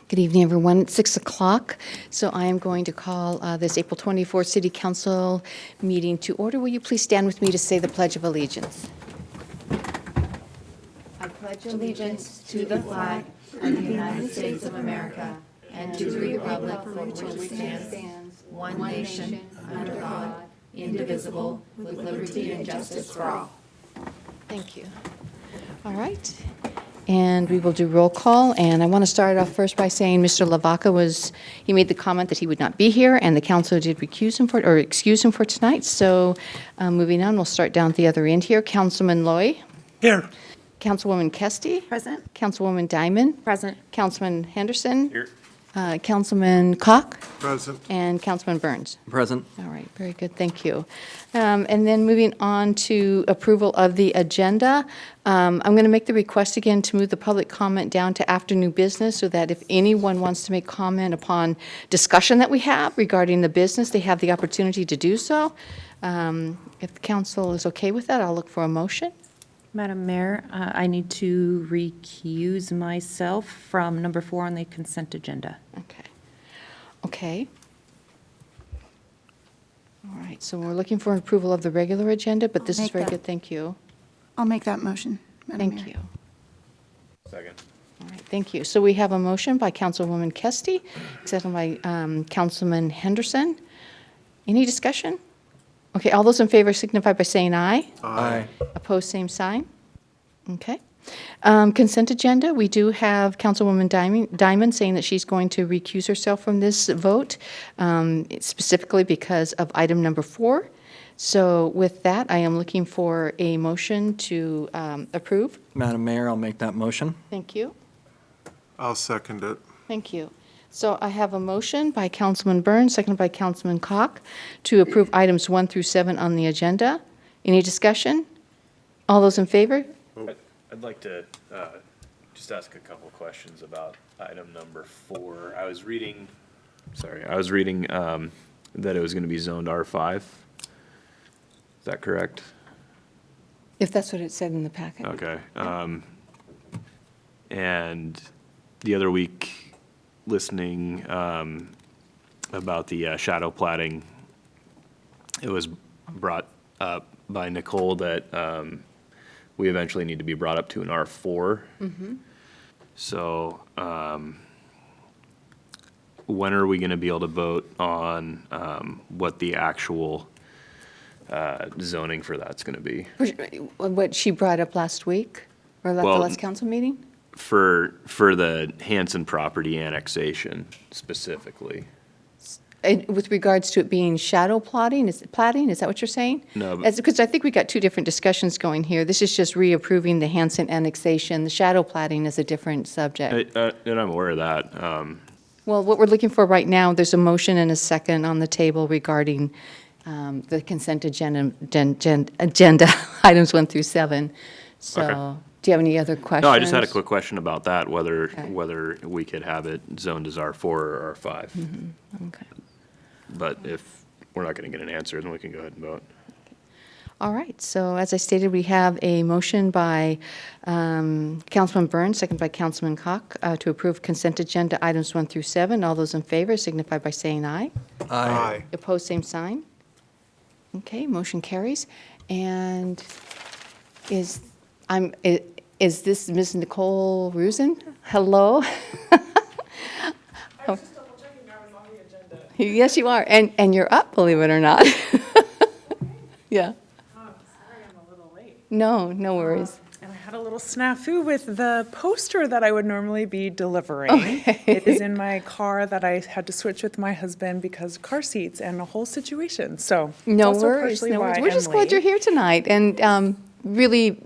Good evening, everyone. It's 6 o'clock, so I am going to call this April 24th City Council meeting to order. Will you please stand with me to say the Pledge of Allegiance? I pledge allegiance to the flag of the United States of America and to the republic for which it stands, one nation, under God, indivisible, with liberty and justice for all. Thank you. All right. And we will do roll call, and I want to start off first by saying Mr. Lavaca he made the comment that he would not be here, and the council did excuse him for tonight. So moving on, we'll start down at the other end here. Councilman Loy. Here. Councilwoman Kesty. Present. Councilwoman Diamond. Present. Councilman Henderson. Here. Councilman Koch. Present. And Councilman Burns. Present. All right, very good, thank you. And then moving on to approval of the agenda, I'm going to make the request again to move the public comment down to after new business so that if anyone wants to make comment upon discussion that we have regarding the business, they have the opportunity to do so. If the council is okay with that, I'll look for a motion. Madam Mayor, I need to recuse myself from number 4 on the consent agenda. Okay. All right, so we're looking for approval of the regular agenda, but this is make very that. good, thank you. I'll make that motion, Madam Thank Mayor. you. Second. All right, thank you. So we have a motion by Councilwoman Kesty, second by Councilman Henderson. Any discussion? Okay, all those in favor signify by saying aye. Aye. Opposed, same sign. Okay. Consent agenda, we do have Councilwoman Diamond saying that she's going to recuse herself from this vote, specifically because of item number 4. So with that, I am looking for a motion to approve. Madam Mayor, I'll make that motion. Thank you. I'll second it. Thank you. So I have a motion by Councilman Burns, seconded by Councilman Koch, to approve items 1 through 7 on the agenda. Any discussion? All those in favor? I'd like to just ask a couple questions about item number 4. I was reading that it was going to be zoned R5. Is that correct? If that's what it said in the packet. Okay. And the other week, listening about the shadow platting, it was brought up by Nicole that we eventually need to be brought up to an R4. So when are we going to be able to vote on what the actual zoning for that's going to be? What she brought up last week, or at the Well, last council meeting? For the Hanson property annexation specifically? With regards to it being shadow plotting, is that what you're saying? No. Because I think we got two different discussions going here. This is just reapproving the Hanson annexation. The shadow plotting is a different subject. And I'm aware of that. Well, what we're looking for right now, there's a motion and a second on the table regarding the consent agenda items 1 through 7. So, Okay. do you have any other questions? No, I just had a quick question about that, whether Okay. whether we could have it zoned as R4 or R5. Okay. But if we're not going to get an answer, then we can go ahead and vote. All right, so as I stated, we have a motion by Councilman Burns, second by Councilman Koch, to approve consent agenda items 1 through 7. All those in favor signify by saying aye. Aye. Opposed, same sign. Okay, motion carries. And is this Ms. Nicole Rusin? Hello? I was just double checking I was on the agenda. Yes, you are, and you're up, believe it or not. Yeah. Sorry I'm a little late. No worries. And I had a little snafu with the poster that I would normally be delivering. Okay. It is in my car that I had to switch with my husband because car seats and a whole situation. So it's No also worries, partially no worries. why We're I'm just glad you're late. here tonight, and really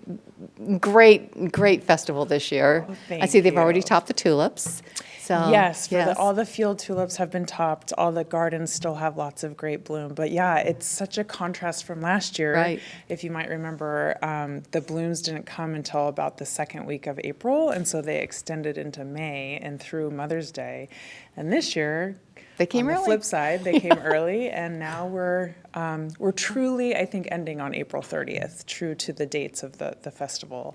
great festival this year. Oh, I see they've thank already you. topped the tulips, so. Yes, yes. all the field tulips have been topped. All the gardens still have lots of great bloom. But yeah, it's such a contrast from last year. Right. If you might remember, the blooms didn't come until about the second week of April, and so they extended into May and through Mother's Day. And this year, They came on the early. flip side, they came early, and now we're truly, I think, ending on April 30th, true to the dates of the festival,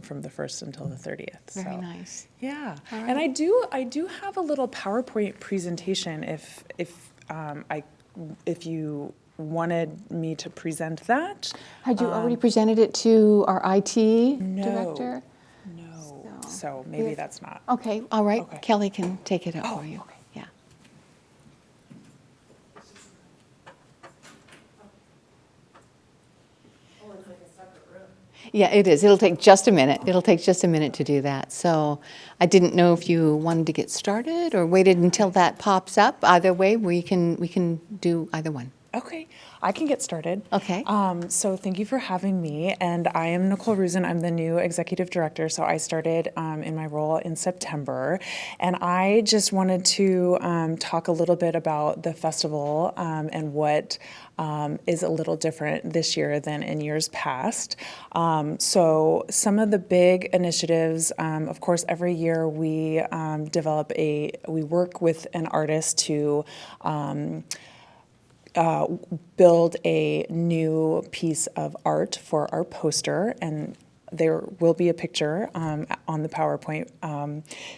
from the 1st until the 30th. Very So, nice. yeah, All and right. I do have a little PowerPoint presentation if you wanted me to present that. Had you already presented it to our IT No. director? No, So, so maybe yeah. that's not. Okay, all right. Okay. Kelly can take it up Oh, for you. okay. Yeah. Yeah, it is. It'll take just a minute. It'll take just a minute to do that. So I didn't know if you wanted to get started or waited until that pops up. Either way, we can do either one. Okay, I can get started. Okay. So thank you for having me. And I am Nicole Rusin. I'm the new executive director. So I started in my role in September. And I just wanted to talk a little bit about the festival and what is a little different this year than in years past. So some of the big initiatives, of course, every year we we work with an artist to build a new piece of art for our poster, and there will be a picture on the PowerPoint.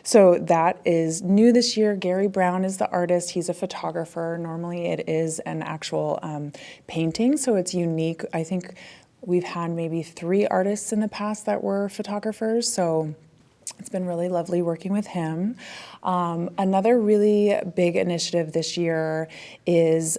So that is new this year. Gary Brown is the artist. He's a photographer. Normally it is an actual painting, so it's unique. I think we've had maybe 3 artists in the past that were photographers, so it's been really lovely working with him. Another really big initiative this year is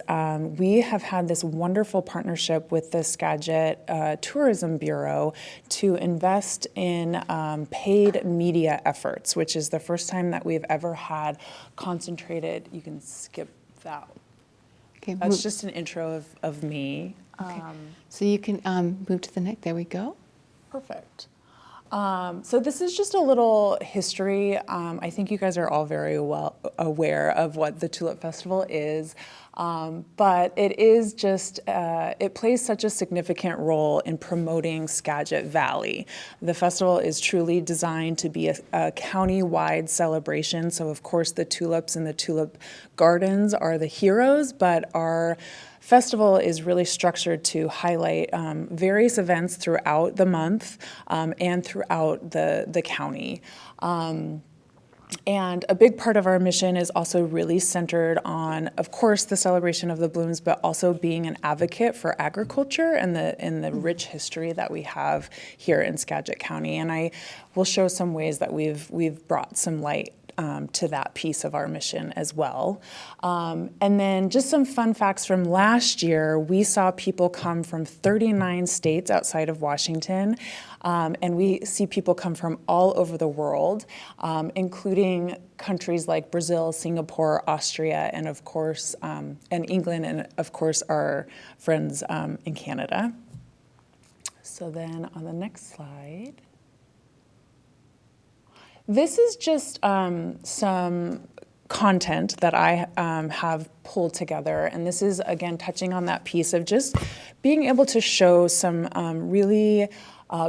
we have had this wonderful partnership with the Skagit Tourism Bureau to invest in paid media efforts, which is the first time that we've ever had concentrated. You can skip that. Okay. That's move- just an intro of me. So you can move to the next. There we go. Perfect. So this is just a little history. I think you guys are all very well aware of what the Tulip Festival is, but it is just, it plays such a significant role in promoting Skagit Valley. The festival is truly designed to be a county-wide celebration, so of course the tulips and the tulip gardens are the heroes, but our festival is really structured to highlight various events throughout the month and throughout the county. And a big part of our mission is also really centered on, of course, the celebration of the blooms, but also being an advocate for agriculture and the rich history that we have here in Skagit County. And I will show some ways that we've brought some light to that piece of our mission as well. And then just some fun facts from last year. We saw people come from 39 states outside of Washington, and we see people come from all over the world, including countries like Brazil, Singapore, Austria, and of course, and England, and of course, our friends in Canada. So then on the next slide, this is just some content that I have pulled together, and this is again touching on that piece of just being able to show some really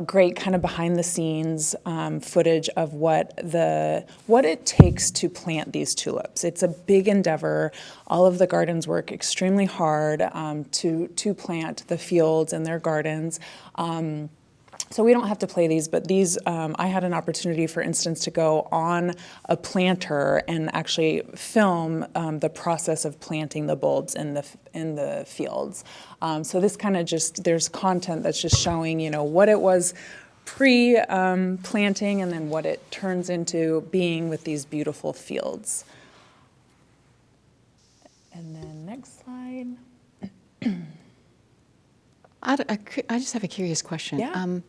great kind of behind the scenes footage of what it takes to plant these tulips. It's a big endeavor. All of the gardens work extremely hard to plant the fields and their gardens. So we don't have to play these, but these, I had an opportunity, for instance, to go on a planter and actually film the process of planting the bulbs in the fields. So this kind of just, there's content that's just showing, what it was pre-planting and then what it turns into being with these beautiful fields. And then next slide. I just have a curious question. Yeah.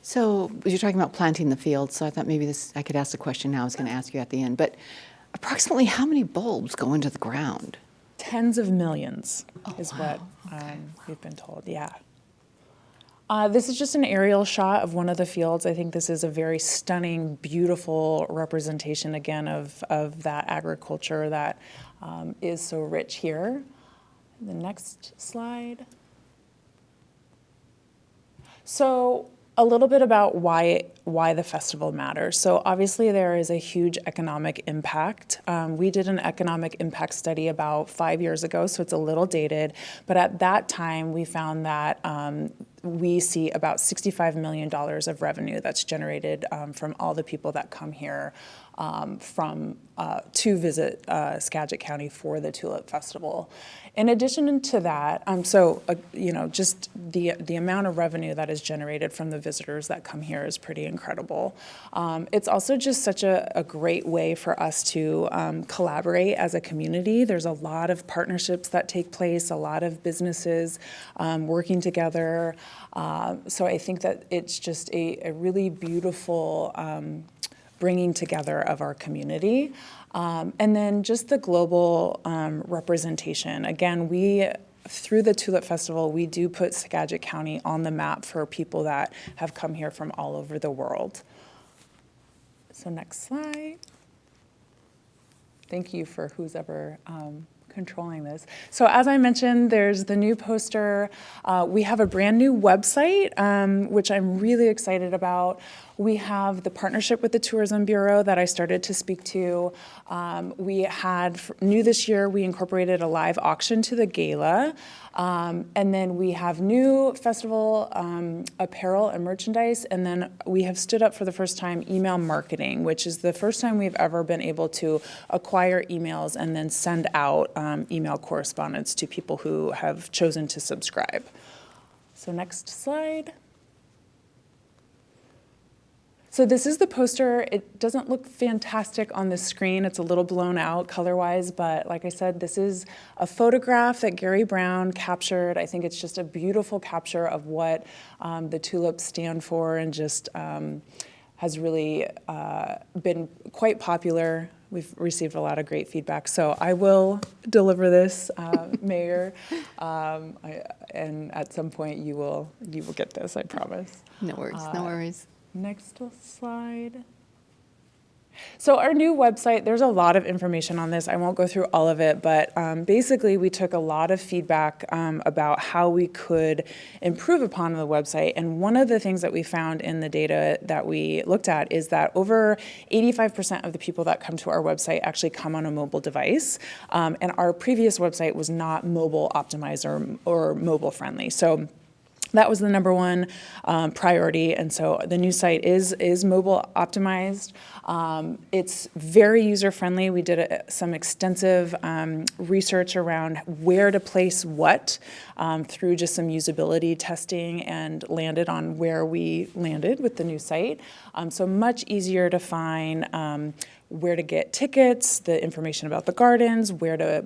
So you're talking about planting the field, so I thought maybe I could ask the question now. I was going to ask you at the end. But approximately how many bulbs go into the ground? Tens of millions is what we've been told, yeah. This is just an aerial shot of one of the fields. I think this is a very stunning, beautiful representation, again, of that agriculture that is so rich here. The next slide. So a little bit about why the festival matters. So obviously there is a huge economic impact. We did an economic impact study about 5 years ago, so it's a little dated. But at that time, we found that we see about $65 million of revenue that's generated from all the people that come here to visit Skagit County for the Tulip Festival. In addition to that, just the amount of revenue that is generated from the visitors that come here is pretty incredible. It's also just such a great way for us to collaborate as a community. There's a lot of partnerships that take place, a lot of businesses working together. So I think that it's just a really beautiful bringing together of our community. And then just the global representation. Again, through the Tulip Festival, we do put Skagit County on the map for people that have come here from all over the world. So next slide. Thank you for who's ever controlling this. So as I mentioned, there's the new poster. We have a brand new website, which I'm really excited about. We have the partnership with the Tourism Bureau that I started to speak to. We had, new this year, we incorporated a live auction to the gala. And then we have new festival apparel and merchandise. And then we have stood up for the first time email marketing, which is the first time we've ever been able to acquire emails and then send out email correspondence to people who have chosen to subscribe. So next slide. So this is the poster. It doesn't look fantastic on the screen. It's a little blown out color-wise, but like I said, this is a photograph that Gary Brown captured. I think it's just a beautiful capture of what the tulips stand for, and just has really been quite popular. We've received a lot of great feedback. So I will deliver this, Mayor, and at some point you will get this, I promise. No worries, no worries. Next slide. So our new website, there's a lot of information on this. I won't go through all of it, but basically we took a lot of feedback about how we could improve upon the website. And one of the things that we found in the data that we looked at is that over 85% of the people that come to our website actually come on a mobile device. And our previous website was not mobile optimized or mobile friendly. So that was the number one priority, and so the new site is mobile optimized. It's very user-friendly. We did some extensive research around where to place what through just some usability testing, and landed on where we landed with the new site. So much easier to find where to get tickets, the information about the gardens, where to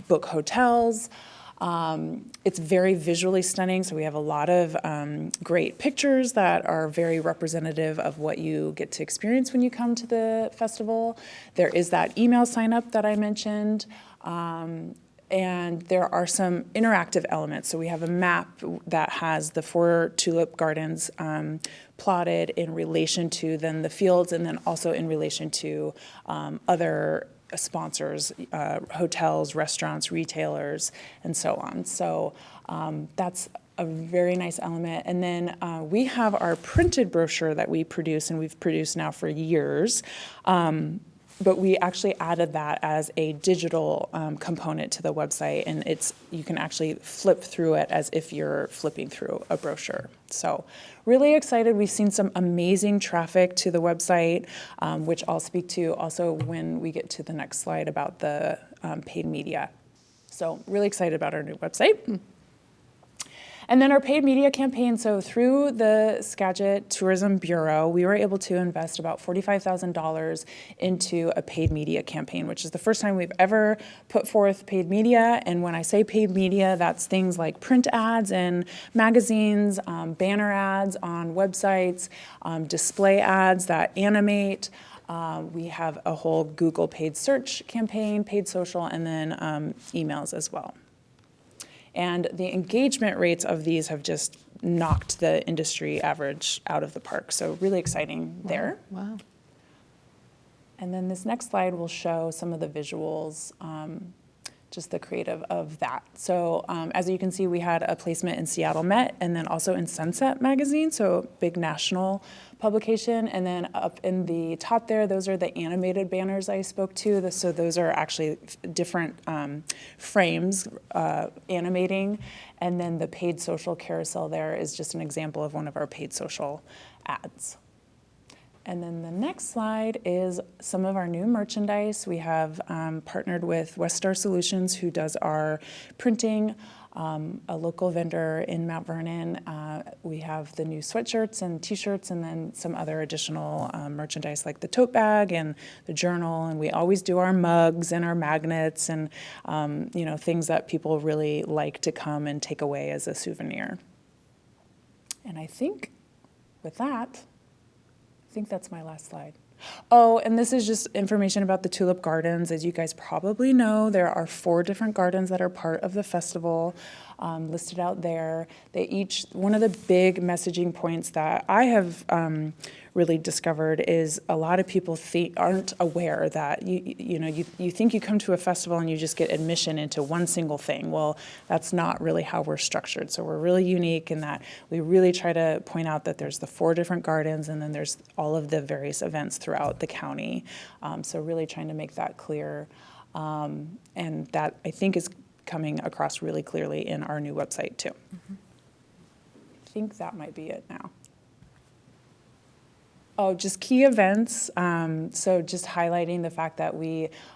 book hotels. It's very visually stunning, so we have a lot of great pictures that are very representative of what you get to experience when you come to the festival. There is that email sign up that I mentioned, and there are some interactive elements. So we have a map that has the 4 tulip gardens plotted in relation to then the fields, and then also in relation to other sponsors, hotels, restaurants, retailers, and so on. So that's a very nice element. And then we have our printed brochure that we produce, and we've produced now for years. But we actually added that as a digital component to the website, and you can actually flip through it as if you're flipping through a brochure. So really excited. We've seen some amazing traffic to the website, which I'll speak to also when we get to the next slide about the paid media. So really excited about our new website. And then our paid media campaign, so through the Skagit Tourism Bureau, we were able to invest about $45,000 into a paid media campaign, which is the first time we've ever put forth paid media. And when I say paid media, that's things like print ads in magazines, banner ads on websites, display ads that animate. We have a whole Google paid search campaign, paid social, and then emails as well. And the engagement rates of these have just knocked the industry average out of the park. So really exciting there. Wow. And then this next slide will show some of the visuals just the creative of that. So as you can see, we had a placement in Seattle Met and then also in Sunset Magazine, so big national publication. And then up in the top there, those are the animated banners I spoke to. So those are actually different frames animating. And then the paid social carousel there is just an example of one of our paid social ads. And then the next slide is some of our new merchandise. We have partnered with West Star Solutions, who does our printing, a local vendor in Mount Vernon. We have the new sweatshirts and t-shirts, and then some other additional merchandise like the tote bag and the journal. And we always do our mugs and our magnets and things that people really like to come and take away as a souvenir. And I think with that, I think that's my last slide. Oh, and this is just information about the Tulip Gardens. As you guys probably know, there are 4 different gardens that are part of the festival, listed out there. They each, one of the big messaging points that I have really discovered is a lot of people aren't aware that you think you come to a festival and you just get admission into one single thing. Well, that's not really how we're structured. So we're really unique in that we really try to point out that there's the 4 different gardens and then there's all of the various events throughout the county. So really trying to make that clear. And that I think is coming across really clearly in our new website too. Mm-hmm. I think that might be it now. Oh, just key events. So just highlighting the fact that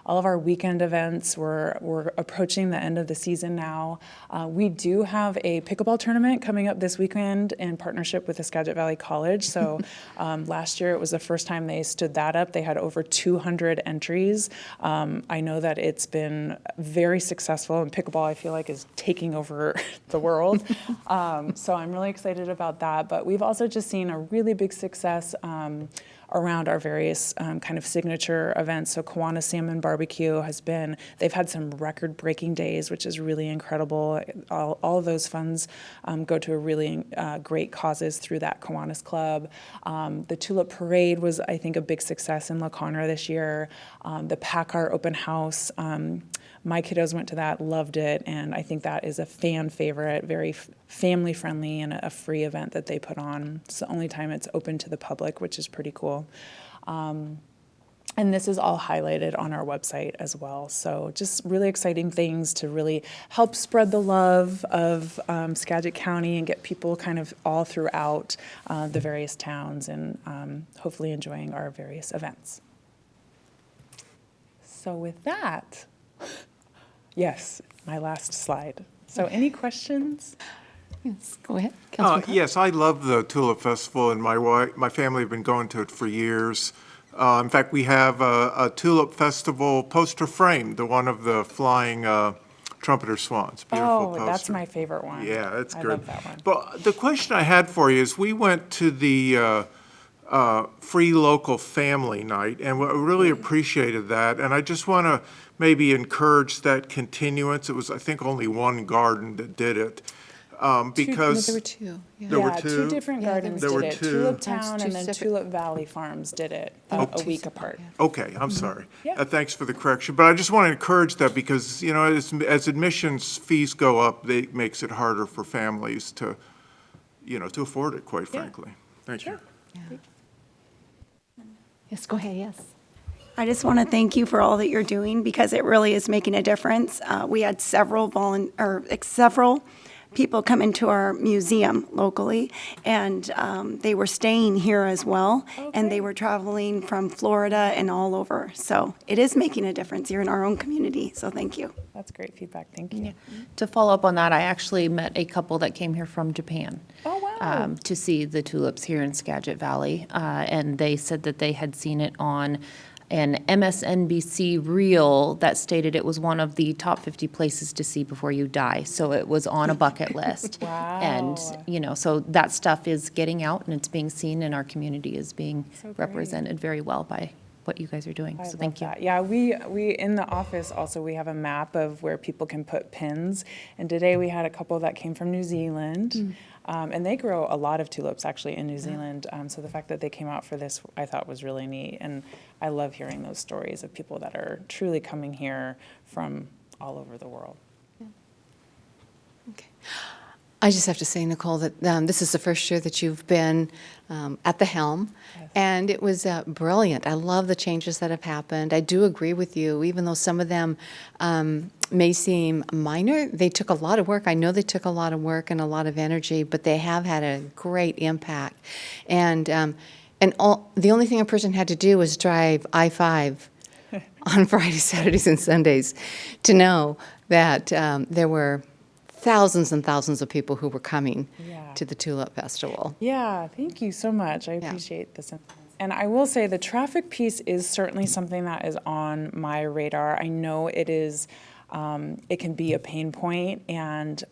all of our weekend events, we're approaching the end of the season now. We do have a pickleball tournament coming up this weekend in partnership with the Skagit Valley College. So last year it was the first time they stood that up. They had over 200 entries. I know that it's been very successful, and pickleball I feel like is taking over the world. So I'm really excited about that. But we've also just seen a really big success around our various kind of signature events. So Kiwanis Salmon Barbecue they've had some record-breaking days, which is really incredible. All of those funds go to a really great causes through that Kiwanis Club. The Tulip Parade was, I think, a big success in La Conner this year. The PACCAR Open House, my kiddos went to that, loved it, and I think that is a fan favorite, very family-friendly and a free event that they put on. It's the only time it's open to the public, which is pretty cool. And this is all highlighted on our website as well. So just really exciting things to really help spread the love of Skagit County and get people kind of all throughout the various towns and hopefully enjoying our various events. So with that, yes, my last slide. So any questions? Yes, go ahead. Councilman Clark. Yes, I love the Tulip Festival, and my family have been going to it for years. In fact, we have a Tulip Festival poster framed, the one of the flying trumpeter swans. Beautiful poster. That's my favorite one. Yeah, that's I good. love that one. But the question I had for you is, we went to the free local family night, and we really appreciated that. And I just want to maybe encourage that continuance. It was, I think, only one garden that did it. Because No, there were 2. Yeah. There were Yeah, 2 two? different Yeah, gardens there were did it. two. Tulip That's Town 2 and then separate- Tulip Valley Farms did it a week apart. Okay, I'm sorry. Yeah. Thanks for the correction. But I just want to encourage that because, as admissions fees go up, it makes it harder for families to afford it, quite frankly. Thank you. Yes, go ahead, yes. I just want to thank you for all that you're doing because it really is making a difference. We had several people come into our museum locally, and they were staying here as well, and they were traveling from Florida and all over. So it is making a difference here in our own community, so thank you. That's great feedback. Thank you. To follow up on that, I actually met a couple that came here from Japan. Oh, wow. To see the tulips here in Skagit Valley, and they said that they had seen it on an MSNBC reel that stated it was one of the top 50 places to see before you die. So it was on a bucket list. Wow. And, so that stuff is getting out and it's being seen, and our community is being So great. represented very well by what you guys are doing. I So love thank you. that. Yeah, we in the office also, we have a map of where people can put pins. And today we had a couple that came from New Zealand. And they grow a lot of tulips actually in New Zealand. So the fact that they came out for this, I thought was really neat. And I love hearing those stories of people that are truly coming here from all over the world. Okay. I just have to say, Nicole, that this is the first year that you've been at the helm, and it was brilliant. I love the changes that have happened. I do agree with you, even though some of them may seem minor, they took a lot of work. I know they took a lot of work and a lot of energy, but they have had a great impact. And the only thing a person had to do was drive I-5 on Fridays, Saturdays, and Sundays to know that there were thousands and thousands of people who were coming Yeah. to the Tulip Festival. Yeah, thank you so much. I appreciate the sentiments. And I will say the traffic piece is certainly something that is on my radar. I know it is, it can be a pain point, and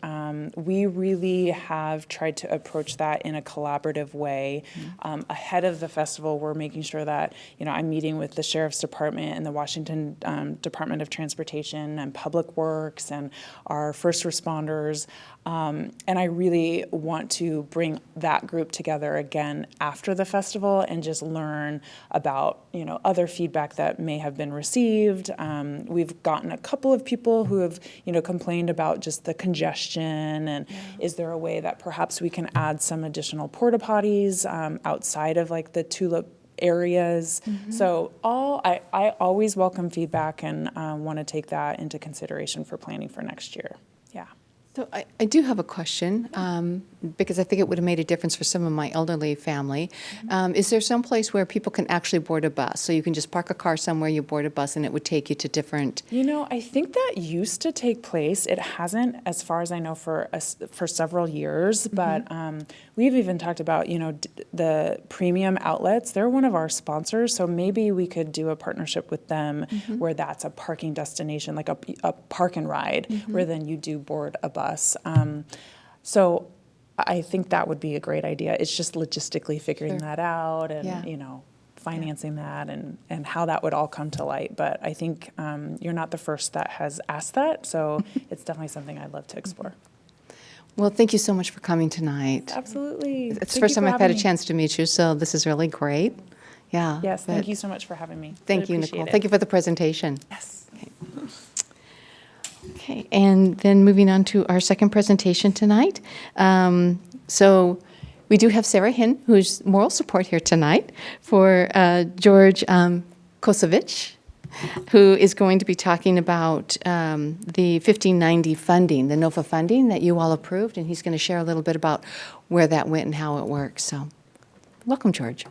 we really have tried to approach that in a collaborative way. Ahead of the festival, we're making sure that, I'm meeting with the Sheriff's Department and the Washington Department of Transportation and Public Works and our first responders. And I really want to bring that group together again after the festival and just learn about, other feedback that may have been received. We've gotten a couple of people who have, complained about just the congestion, and is there a way that perhaps we can add some additional porta potties outside of like the Tulip areas. So I always welcome feedback and want to take that into consideration for planning for next year. Yeah. So I do have a question, because I think it would have made a difference for some of my elderly family. Is there some place where people can actually board a bus? So you can just park a car somewhere, you board a bus, and it would take you to different... I think that used to take place. It hasn't, as far as I know, for several years. But we've even talked about, the premium outlets. They're one of our sponsors, so maybe we could do a partnership with them where that's a parking destination, like a park and ride, where then you do board a bus. So I think that would be a great idea. It's just logistically figuring that out and, financing that and how that would all come to light. But I think you're not the first that has asked that, so it's definitely something I'd love to explore. Well, thank you so much for coming tonight. Absolutely. It's the first time I've had a chance to meet you, so this is really great. Yeah. Yes, thank but you so much for having me. Thank you, Appreciate Nicole. it. Thank you for the presentation. Yes. Okay, and then moving on to our second presentation tonight. So we do have Sarah Hinn, who's moral support here tonight for George Kosovich, who is going to be talking about the 1590 funding, the NOFA funding that you all approved, and he's going to share a little bit about where that went and how it works. So welcome, George.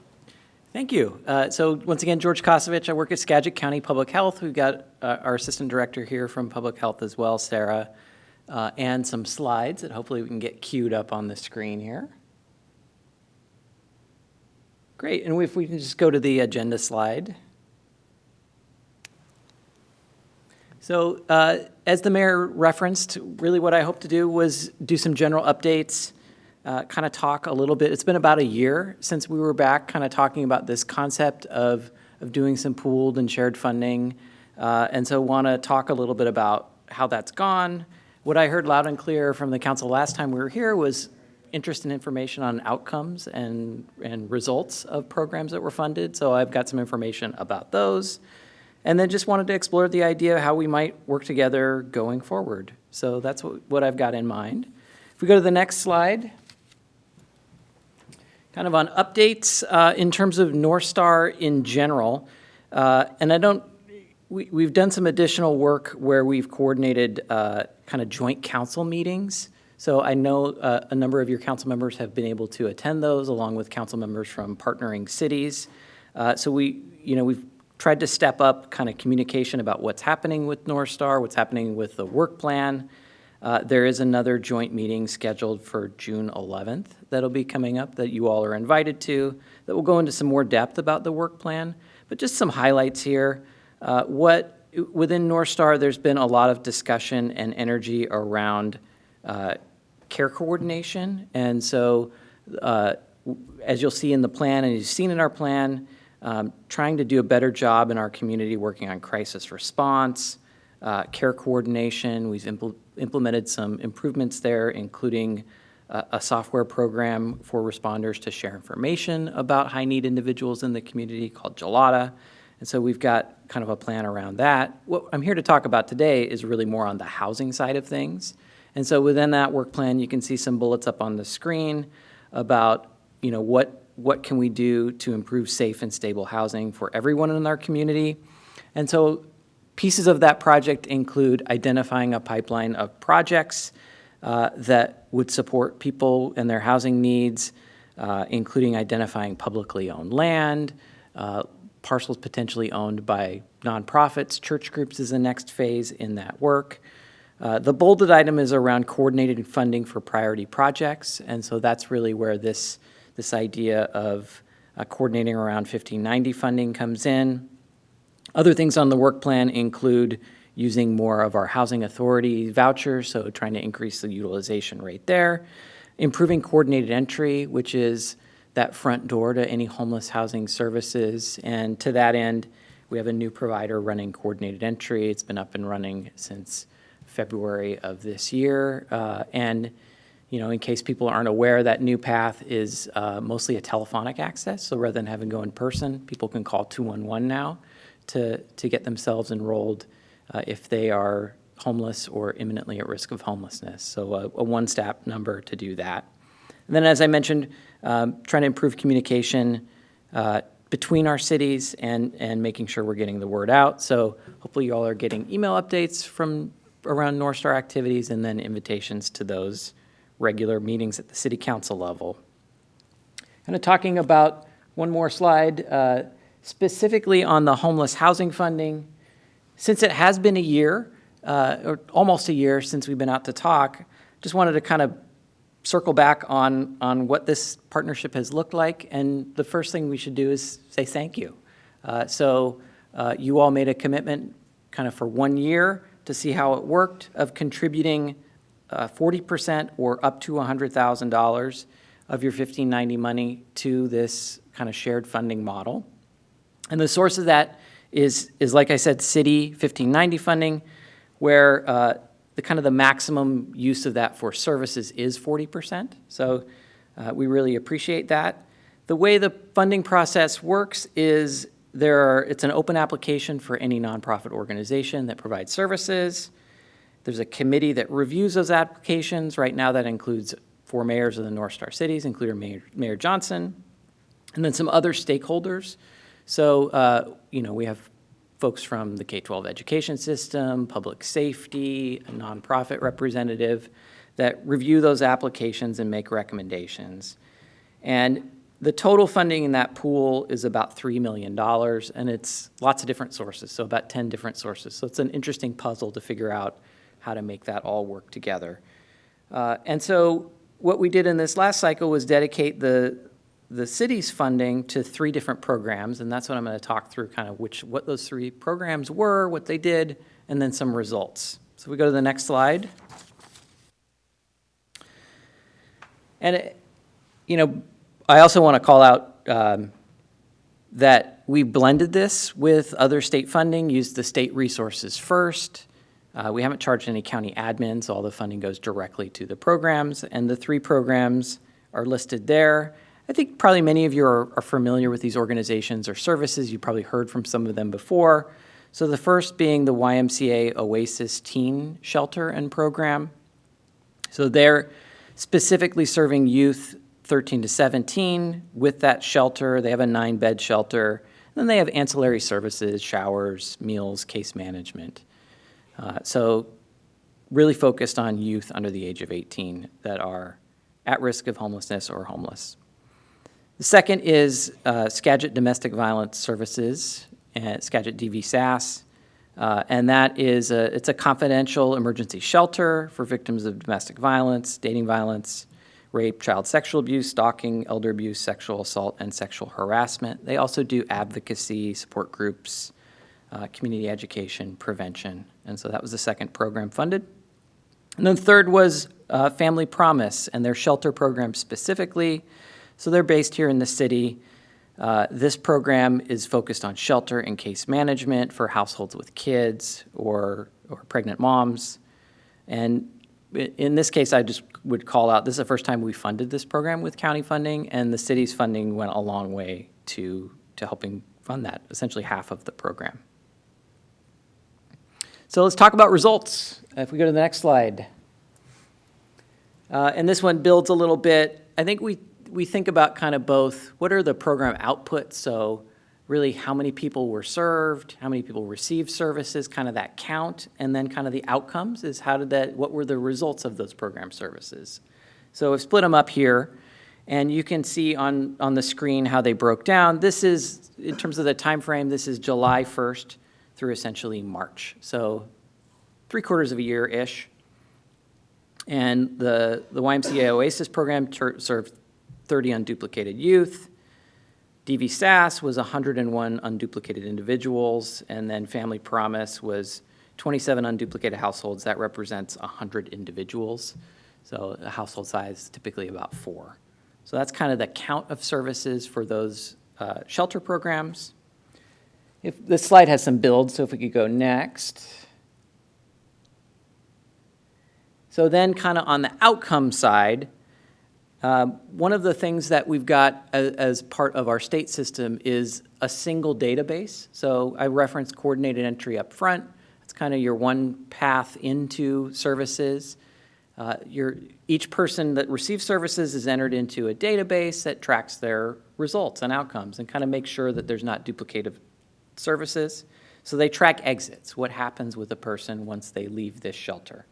Thank you. So once again, George Kosovich. I work at Skagit County Public Health. We've got our assistant director here from Public Health as well, Sarah, and some slides that hopefully we can get queued up on the screen here. Great, and if we can just go to the agenda slide. So as the mayor referenced, really what I hope to do was do some general updates, kind of talk a little bit. It's been about a year since we were back kind of talking about this concept of doing some pooled and shared funding. And so want to talk a little bit about how that's gone. What I heard loud and clear from the council last time we were here was interest and information on outcomes and results of programs that were funded. So I've got some information about those. And then just wanted to explore the idea of how we might work together going forward. So that's what I've got in mind. If we go to the next slide, kind of on updates in terms of North Star in general. And we've done some additional work where we've coordinated kind of joint council meetings. So I know a number of your council members have been able to attend those along with council members from partnering cities. So we've tried to step up kind of communication about what's happening with North Star, what's happening with the work plan. There is another joint meeting scheduled for June 11th that'll be coming up that you all are invited to, that will go into some more depth about the work plan. But just some highlights here. Within North Star, there's been a lot of discussion and energy around care coordination. And so as you'll see in the plan and you've seen in our plan, trying to do a better job in our community working on crisis response, care coordination. We've implemented some improvements there, including a software program for responders to share information about high-need individuals in the community called Gelada. And so we've got kind of a plan around that. What I'm here to talk about today is really more on the housing side of things. And so within that work plan, you can see some bullets up on the screen about, what can we do to improve safe and stable housing for everyone in our community. And so pieces of that project include identifying a pipeline of projects that would support people and their housing needs, including identifying publicly owned land, parcels potentially owned by nonprofits. Church groups is the next phase in that work. The bolded item is around coordinated funding for priority projects, and so that's really where this idea of coordinating around 1590 funding comes in. Other things on the work plan include using more of our housing authority vouchers, so trying to increase the utilization rate there. Improving coordinated entry, which is that front door to any homeless housing services. And to that end, we have a new provider running coordinated entry. It's been up and running since February of this year. And in case people aren't aware, that new path is mostly a telephonic access. So rather than having to go in person, people can call 211 now to get themselves enrolled if they are homeless or imminently at risk of homelessness. So a one-step number to do that. And then, as I mentioned, trying to improve communication between our cities and making sure we're getting the word out. So hopefully you all are getting email updates from around North Star activities and then invitations to those regular meetings at the city council level. Kind of talking about one more slide, specifically on the homeless housing funding. Since it has been a year, or almost a year since we've been out to talk, just wanted to kind of circle back on what this partnership has looked like. And the first thing we should do is say thank you. So you all made a commitment kind of for 1 year to see how it worked of contributing 40% or up to $100,000 of your 1590 money to this kind of shared funding model. And the source of that is like I said, city 1590 funding, where the maximum use of that for services is 40%. So we really appreciate that. The way the funding process works is it's an open application for any nonprofit organization that provides services. There's a committee that reviews those applications. Right now that includes 4 mayors of the North Star cities, including Mayor Johnson, and then some other stakeholders. So, we have folks from the K-12 education system, public safety, a nonprofit representative that review those applications and make recommendations. And the total funding in that pool is about $3 million, and it's lots of different sources, so about 10 different sources. So it's an interesting puzzle to figure out how to make that all work together. And so what we did in this last cycle was dedicate the city's funding to 3 different programs, and that's what I'm going to talk through, kind of what those 3 programs were, what they did, and then some results. So we go to the next slide. And, I also want to call out that we blended this with other state funding, used the state resources first. We haven't charged any county admins. All the funding goes directly to the programs, and the 3 programs are listed there. I think probably many of you are familiar with these organizations or services. You probably heard from some of them before. So the first being the YMCA Oasis Teen Shelter and Program. So they're specifically serving youth 13 to 17 with that shelter. They have a 9-bed shelter. And then they have ancillary services, showers, meals, case management. So really focused on youth under the age of 18 that are at risk of homelessness or homeless. The second is Skagit Domestic Violence Services, Skagit DVSAS, and that is it's a confidential emergency shelter for victims of domestic violence, dating violence, rape, child sexual abuse, stalking, elder abuse, sexual assault, and sexual harassment. They also do advocacy, support groups, community education, prevention, and so that was the second program funded. And then the third was Family Promise and their shelter program specifically. So they're based here in the city. This program is focused on shelter and case management for households with kids or pregnant moms. And in this case, I just would call out, this is the first time we funded this program with county funding, and the city's funding went a long way to helping fund that, essentially half of the program. So let's talk about results. If we go to the next slide. And this one builds a little bit. I think we think about kind of both, what are the program outputs? So really how many people were served, how many people received services, kind of that count, and then kind of the outcomes is what were the results of those program services? So I've split them up here, and you can see on the screen how they broke down. This is, in terms of the time frame, this is July 1st through essentially March. So 3/4 of a year-ish. And the YMCA Oasis program served 30 unduplicated youth. DV SAS was 101 unduplicated individuals, and then Family Promise was 27 unduplicated households. That represents 100 individuals. So a household size typically about 4. So that's kind of the count of services for those shelter programs. If this slide has some builds, so if we could go next. So then kind of on the outcome side, one of the things that we've got as part of our state system is a single database. So I referenced coordinated entry up front. It's kind of your one path into services. Each person that receives services is entered into a database that tracks their results and outcomes and kind of makes sure that there's not duplicative services. So they track exits, what happens with a person once they leave this shelter.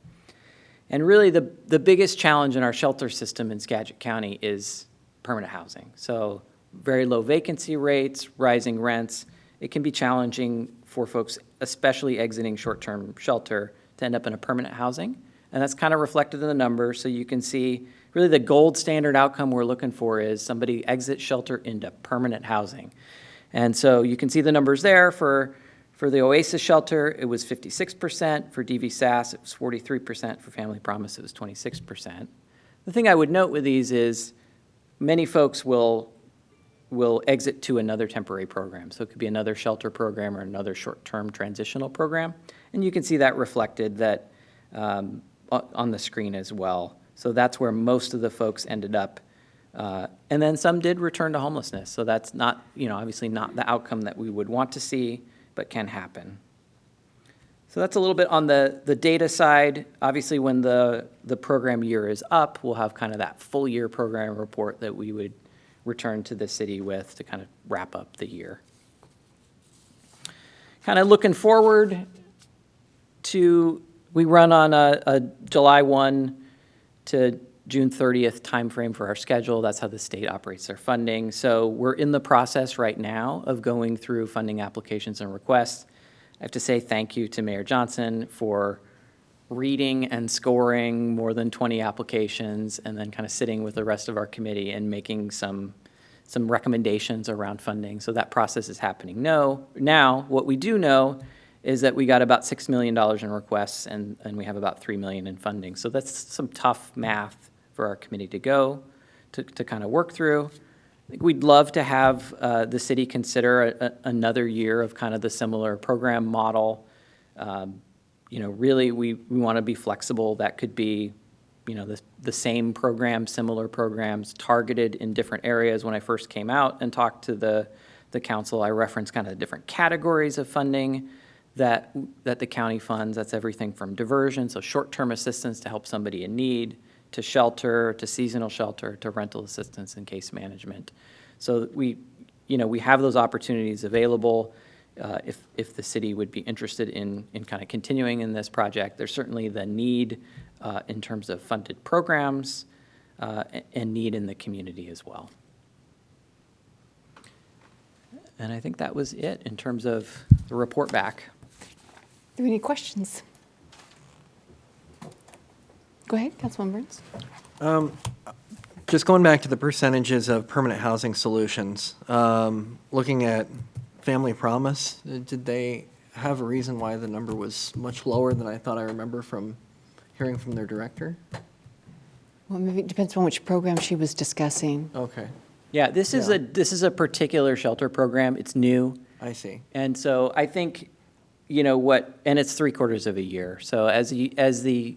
And really the biggest challenge in our shelter system in Skagit County is permanent housing. So very low vacancy rates, rising rents. It can be challenging for folks, especially exiting short-term shelter, to end up in a permanent housing. And that's kind of reflected in the numbers. So you can see really the gold standard outcome we're looking for is somebody exits shelter into permanent housing. And so you can see the numbers there. For the Oasis shelter, it was 56%. For DV SAS, it was 43%. For Family Promise, it was 26%. The thing I would note with these is many folks will exit to another temporary program. So it could be another shelter program or another short-term transitional program. And you can see that reflected on the screen as well. So that's where most of the folks ended up. And then some did return to homelessness. So that's not, obviously not the outcome that we would want to see, but can happen. So that's a little bit on the data side. Obviously, when the program year is up, we'll have kind of that full year program report that we would return to the city with to kind of wrap up the year. Kind of looking forward to, we run on a July 1 to June 30th timeframe for our schedule. That's how the state operates their funding. So we're in the process right now of going through funding applications and requests. I have to say thank you to Mayor Johnson for reading and scoring more than 20 applications and then kind of sitting with the rest of our committee and making some recommendations around funding. So that process is happening now. What we do know is that we got about $6 million in requests and we have about $3 million in funding. So that's some tough math for our committee to go to kind of work through. I think we'd love to have the city consider another year of kind of the similar program model. Really we want to be flexible. That could be, the same program, similar programs targeted in different areas. When I first came out and talked to the council, I referenced kind of different categories of funding that the county funds. That's everything from diversion, so short-term assistance to help somebody in need, to shelter, to seasonal shelter, to rental assistance and case management. So we have those opportunities available if the city would be interested in kind of continuing in this project. There's certainly the need in terms of funded programs and need in the community as well. And I think that was it in terms of the report back. Do we have any questions? Go ahead, Councilman Burns. Just going back to the percentages of permanent housing solutions, looking at Family Promise, did they have a reason why the number was much lower than I thought I remember from hearing from their director? Well, maybe it depends on which program she was discussing. Okay, Yeah, this is a particular shelter program. It's new. I see. And so I think, and it's 3/4 of a year. So as they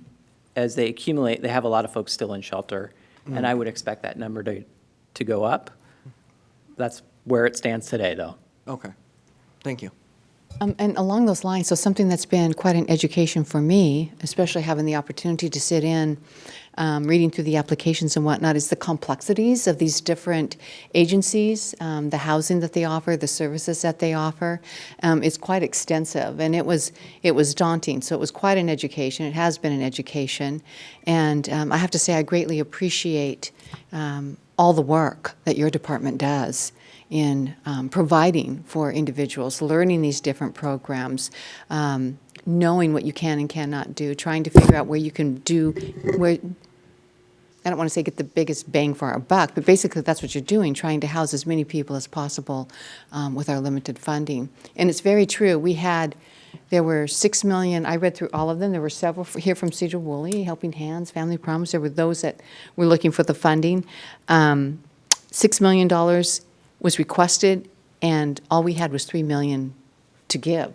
accumulate, they have a lot of folks still in shelter, and I would expect that number to go up. That's where it stands today, though. Okay, Thank you. And along those lines, so something that's been quite an education for me, especially having the opportunity to sit in, reading through the applications and whatnot, is the complexities of these different agencies, the housing that they offer, the services that they offer. It's quite extensive, and it was daunting. So it was quite an education. It has been an education, and I have to say I greatly appreciate all the work that your department does in providing for individuals, learning these different programs, knowing what you can and cannot do, trying to figure out where you can do, where, I don't want to say get the biggest bang for our buck, but basically that's what you're doing, trying to house as many people as possible with our limited funding. And it's very true. There were 6 million, I read through all of them. There were several here from Sedro-Woolley, Helping Hands, Family Promise. There were those that were looking for the funding. $6 million was requested, and all we had was $3 million to give.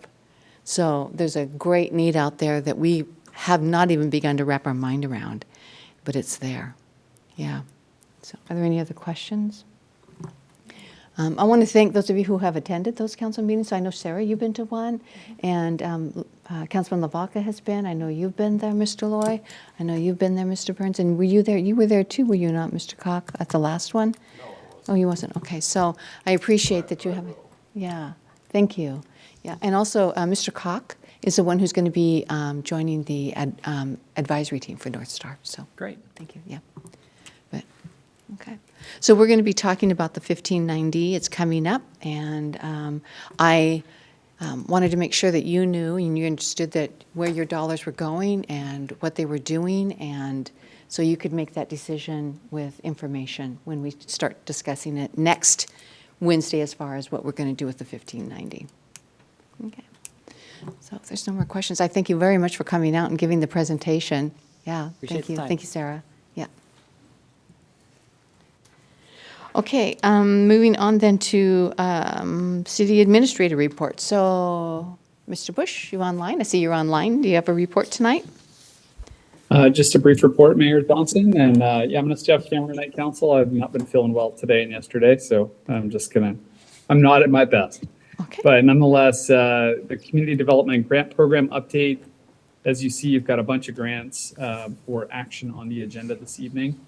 So there's a great need out there that we have not even begun to wrap our mind around, but it's there. Yeah. So are there any other questions? I want to thank those of you who have attended those council meetings. So I know, Sarah, you've been to one, and Councilman Lavaca has been. I know you've been there, Mr. Loy. I know you've been there, Mr. Burns. And were you there? You were there too, were you not, Mr. Cock, at the last one? No, I wasn't. Oh, you wasn't? Okay. So I appreciate that you have, yeah, thank you. Yeah, and also Mr. Cock is the one who's going to be joining the advisory team for North Star. So Great. thank you. Yeah. But okay. So we're going to be talking about the 1590. It's coming up, and I wanted to make sure that you knew and you understood that where your dollars were going and what they were doing, and so you could make that decision with information when we start discussing it next Wednesday as far as what we're going to do with the 1590. Okay. So if there's no more questions, I thank you very much for coming out and giving the presentation. Yeah, Appreciate thank you. the time. Thank you, Sarah. Yeah. Okay, moving on then to city administrator report. So, Mr. Bush, you online? I see you're online. Do you have a report tonight? Just a brief report, Mayor Johnson, and yeah, I'm going to staff Camera Night Council. I've not been feeling well today and yesterday, so I'm not at my best. Okay. But nonetheless, the Community Development Grant Program update, as you see, you've got a bunch of grants for action on the agenda this evening.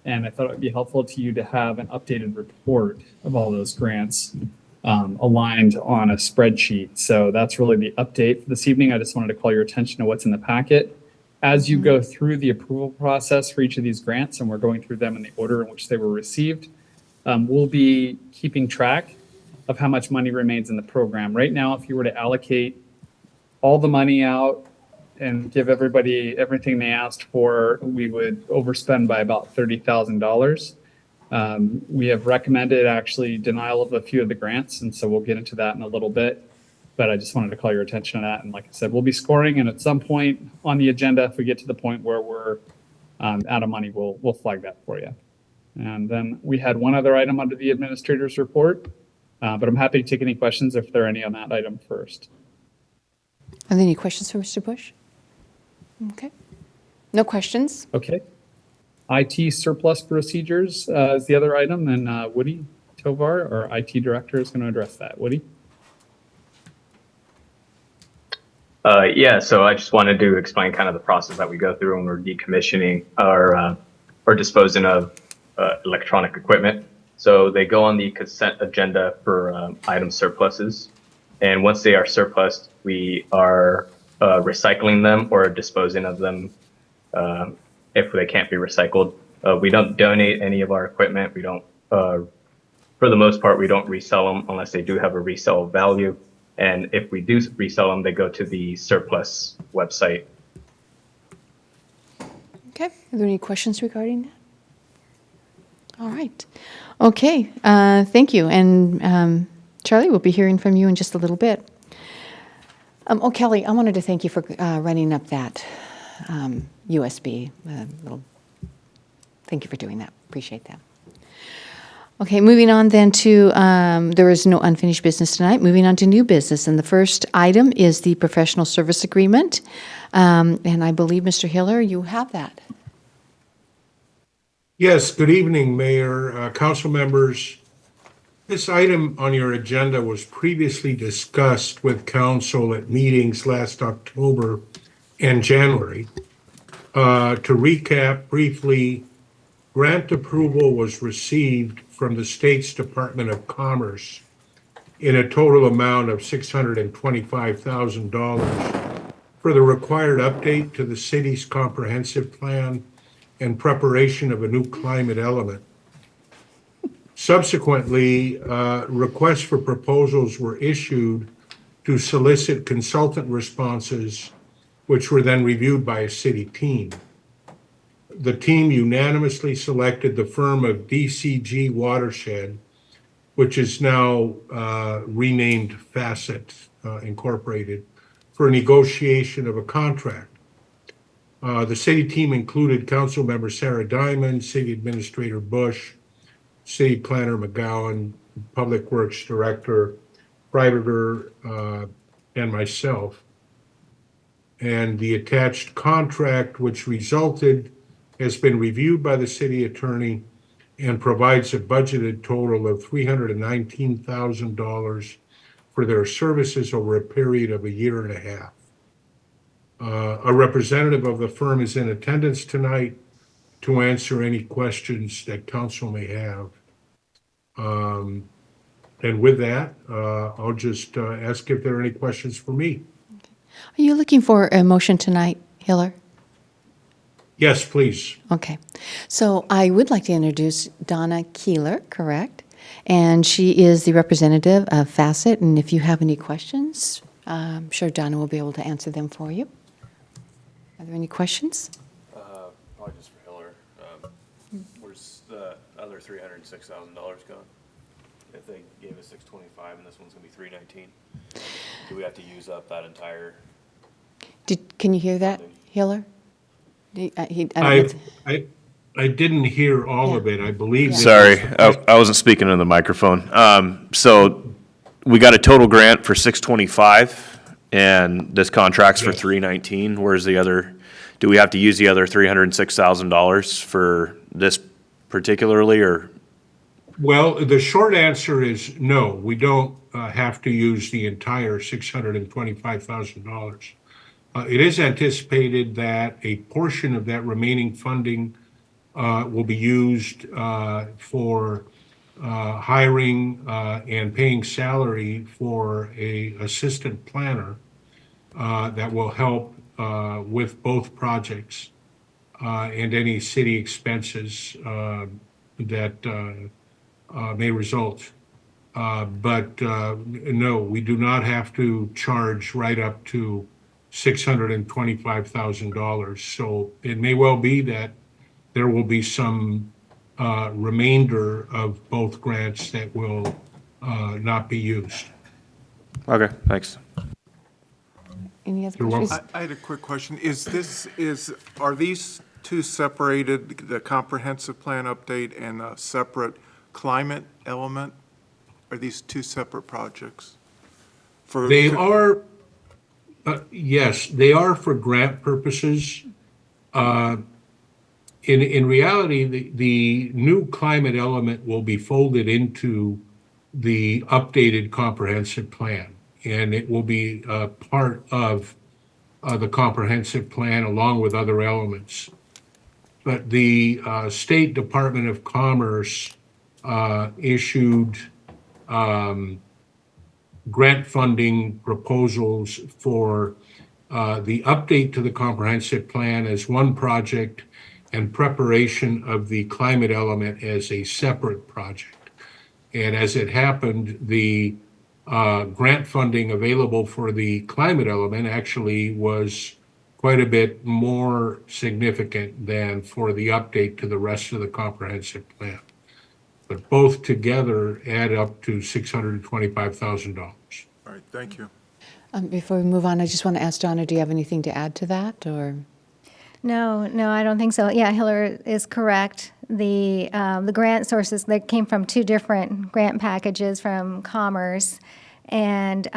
And I thought it would be helpful to you to have an updated report of all those grants aligned on a spreadsheet. So that's really the update for this evening. I just wanted to call your attention to what's in the packet. As you go through the approval process for each of these grants, and we're going through them in the order in which they were received, we'll be keeping track of how much money remains in the program. Right now, if you were to allocate all the money out and give everybody everything they asked for, we would overspend by about $30,000. We have recommended actually denial of a few of the grants, and so we'll get into that in a little bit. But I just wanted to call your attention to that. And like I said, we'll be scoring, and at some point on the agenda, if we get to the point where we're out of money, we'll flag that for you. And then we had one other item under the administrator's report, but I'm happy to take any questions if there are any on that item first. Are there any questions for Mr. Bush? Okay. No questions? Okay. IT surplus procedures is the other item, and Woody Tovar, our IT director, is going to address that. Woody? Yeah, so I just wanted to explain kind of the process that we go through when we're decommissioning or disposing of electronic equipment. So they go on the consent agenda for item surpluses. And once they are surplus, we are recycling them or disposing of them if they can't be recycled. We don't donate any of our equipment. We don't, for the most part, we don't resell them unless they do have a resale value. And if we do resell them, they go to the surplus website. Okay. Are there any questions regarding that? All right. Okay. Thank you. And Charlie, we'll be hearing from you in just a little bit. Kelly, I wanted to thank you for running up that USB. Thank you for doing that. Appreciate that. Okay, moving on then to, there is no unfinished business tonight. Moving on to new business. And the first item is the professional service agreement. And I believe, Mr. Hiller, you have that. Yes, good evening, Mayor, council members, This item on your agenda was previously discussed with council at meetings last October and January. To recap briefly, grant approval was received from the state's Department of Commerce in a total amount of $625,000 for the required update to the city's comprehensive plan and preparation of a new climate element. Subsequently, requests for proposals were issued to solicit consultant responses, which were then reviewed by a city team. The team unanimously selected the firm of DCG Watershed, which is now renamed Facet Incorporated, for negotiation of a contract. The city team included Councilmember Sarah Diamond, City Administrator Bush, City Planner McGowan, Public Works Director Freiberger, and myself. And the attached contract, which resulted, has been reviewed by the city attorney and provides a budgeted total of $319,000 for their services over a period of a year and a half. A representative of the firm is in attendance tonight to answer any questions that council may have. And with that, I'll just ask if there are any questions for me. Are you looking for a motion tonight, Hiller? Yes, please. Okay. So I would like to introduce Donna Keeler, correct? And she is the representative of Facet, and if you have any questions, I'm sure Donna will be able to answer them for you. Are there any questions? Probably just for Hiller. Where's the other $306,000 going? If they gave us $625 and this one's gonna be $319, do we have to use up that entire? Can you hear that, Hiller? I didn't hear all of it. I believe. Sorry, I wasn't speaking in the microphone. So we got a total grant for $625 and this contract's for $319. Where's the other, do we have to use the other $306,000 for this particularly, or? Well, the short answer is no, we don't have to use the entire $625,000. It is anticipated that a portion of that remaining funding will be used for hiring and paying salary for an assistant planner that will help with both projects and any city expenses that may result. But no, we do not have to charge right up to $625,000. So it may well be that there will be some remainder of both grants that will not be used. Okay, thanks. Any other You're questions? welcome. I had a quick question. Are these two separated, the comprehensive plan update and a separate climate element? Are these two separate projects? They are, yes, they are for grant purposes. In reality, the new climate element will be folded into the updated comprehensive plan, and it will be part of the comprehensive plan along with other elements. But the State Department of Commerce issued grant funding proposals for the update to the comprehensive plan as one project and preparation of the climate element as a separate project. And as it happened, the grant funding available for the climate element actually was quite a bit more significant than for the update to the rest of the comprehensive plan. But both together add up to $625,000. All right, thank you. Before we move on, I just want to ask Donna, do you have anything to add to that, or? No, I don't think so. Yeah, Hiller is correct. The grant sources, they came from two different grant packages from Commerce, and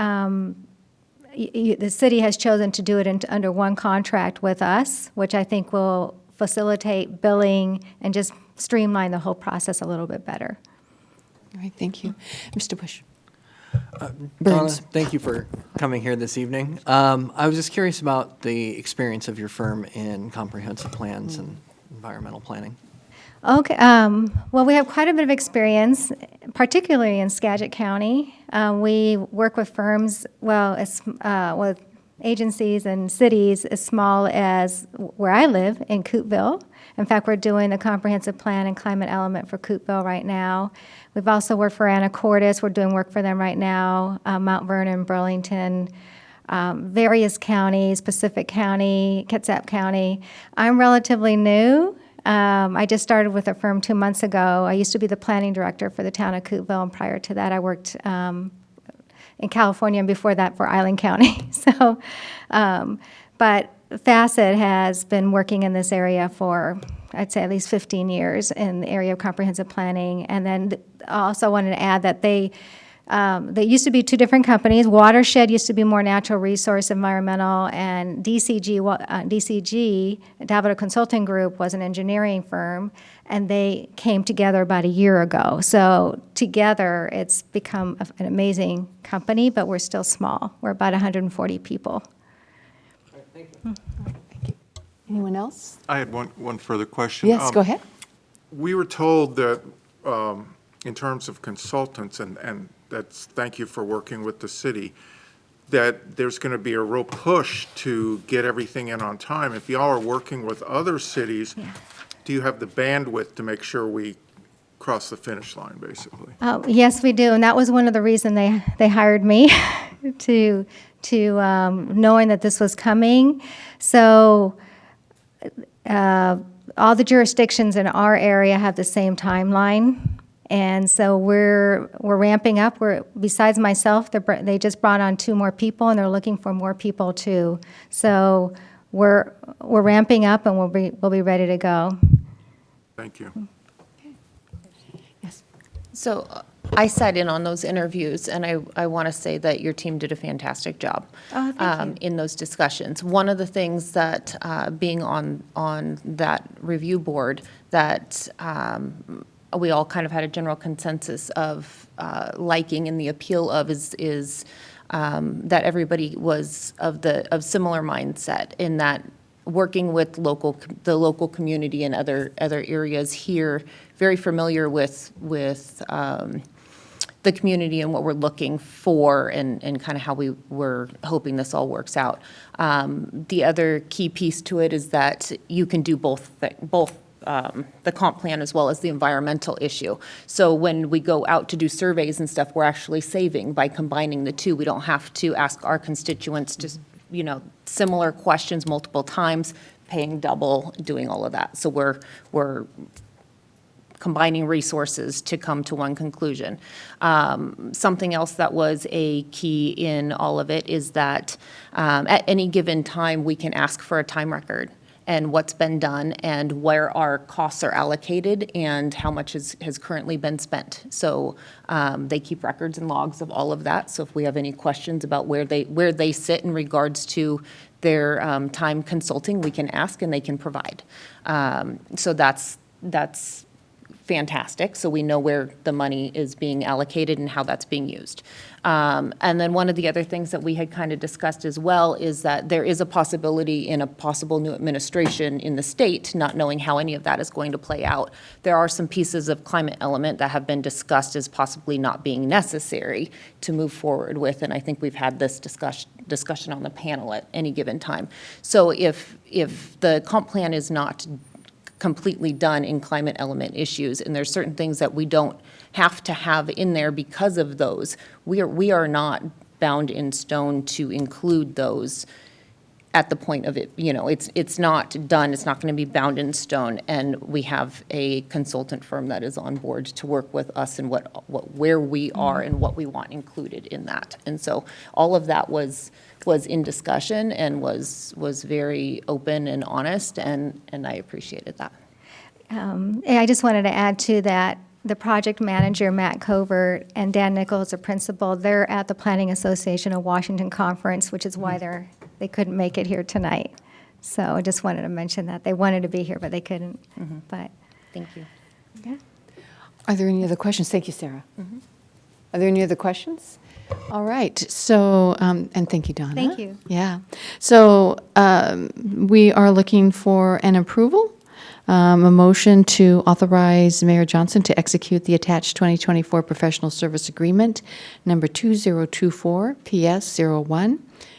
the city has chosen to do it under one contract with us, which I think will facilitate billing and just streamline the whole process a little bit better. All right, thank you. Mr. Bush? Donna, Burns. thank you for coming here this evening. I was just curious about the experience of your firm in comprehensive plans and environmental planning. Okay, well, we have quite a bit of experience, particularly in Skagit County. We work with firms, with agencies and cities as small as where I live in Coopville. In fact, we're doing a comprehensive plan and climate element for Coopville right now. We've also worked for Anacortes. We're doing work for them right now, Mount Vernon, Burlington, various counties, Pacific County, Kitsap County. I'm relatively new. I just started with a firm 2 months ago. I used to be the planning director for the town of Coopville, and prior to that, I worked in California, and before that for Island County. So, but Facet has been working in this area for, I'd say, at least 15 years in the area of comprehensive planning. And then I also wanted to add that they used to be two different companies. Watershed used to be more natural resource environmental, and DCG, Davidoff Consulting Group, was an engineering firm, and they came together about a year ago. So together, it's become an amazing company, but we're still small. We're about 140 people. Thank you. Anyone else? I had one further question. Yes, go ahead. We were told that in terms of consultants, and that's, thank you for working with the city, that there's going to be a real push to get everything in on time. If y'all are working with other cities, do you have the bandwidth to make sure we cross the finish line, basically? Yes, we do, and that was one of the reasons they hired me to knowing that this was coming. So all the jurisdictions in our area have the same timeline, and so we're ramping up. Besides myself, they just brought on 2 more people, and they're looking for more people too. So we're ramping up, and we'll be ready to go. Thank you. Yes. So I sat in on those interviews, and I want to say that your team did a fantastic job in those discussions. One of the things that, being on that review board, that we all kind of had a general consensus of liking and the appeal of is that everybody was of similar mindset, in that working with the local community and other areas here, very familiar with the community and what we're looking for, and kind of how we were hoping this all works out. The other key piece to it is that you can do both the comp plan as well as the environmental issue. So when we go out to do surveys and stuff, we're actually saving by combining the two. We don't have to ask our constituents just, similar questions multiple times, paying double, doing all of that. So we're combining resources to come to one conclusion. Something else that was a key in all of it is that at any given time, we can ask for a time record and what's been done and where our costs are allocated and how much has currently been spent. So they keep records and logs of all of that. So if we have any questions about where they sit in regards to their time consulting, we can ask and they can provide. So that's fantastic. So we know where the money is being allocated and how that's being used. And then one of the other things that we had kind of discussed as well is that there is a possibility in a possible new administration in the state, not knowing how any of that is going to play out. There are some pieces of climate element that have been discussed as possibly not being necessary to move forward with, and I think we've had this discussion on the panel at any given time. So if the comp plan is not completely done in climate element issues, and there's certain things that we don't have to have in there because of those, we are not bound in stone to include those at the point of it. It's not done, it's not going to be bound in stone, and we have a consultant firm that is on board to work with us and where we are and what we want included in that. And so all of that was in discussion and was very open and honest, and I appreciated that. I just wanted to add to that, the project manager, Matt Covert, and Dan Nichols, the principal, they're at the Planning Association of Washington Conference, which is why they couldn't make it here tonight. So I just wanted to mention that. They wanted to be here, but they couldn't. But Thank you. yeah. Are there any other questions? Thank you, Sarah. Are there any other questions? All right, so, and thank you, Donna. Thank you. Yeah. So we are looking for an approval, a motion to authorize Mayor Johnson to execute the attached 2024 professional service agreement, number 2024 PS01,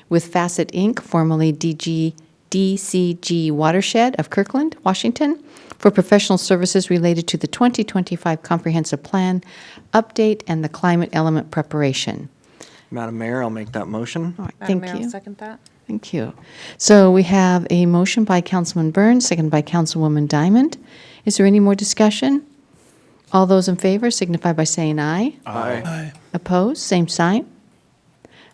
with Facet Inc., formerly DCG Watershed of Kirkland, Washington, for professional services related to the 2025 Comprehensive Plan update and the climate element preparation. Madam Mayor, I'll make that motion. All right, Madam thank Mayor, I'll you. second that. Thank you. So we have a motion by Councilman Burns, second by Councilwoman Diamond. Is there any more discussion? All those in favor signify by saying aye. Aye. Opposed, same sign.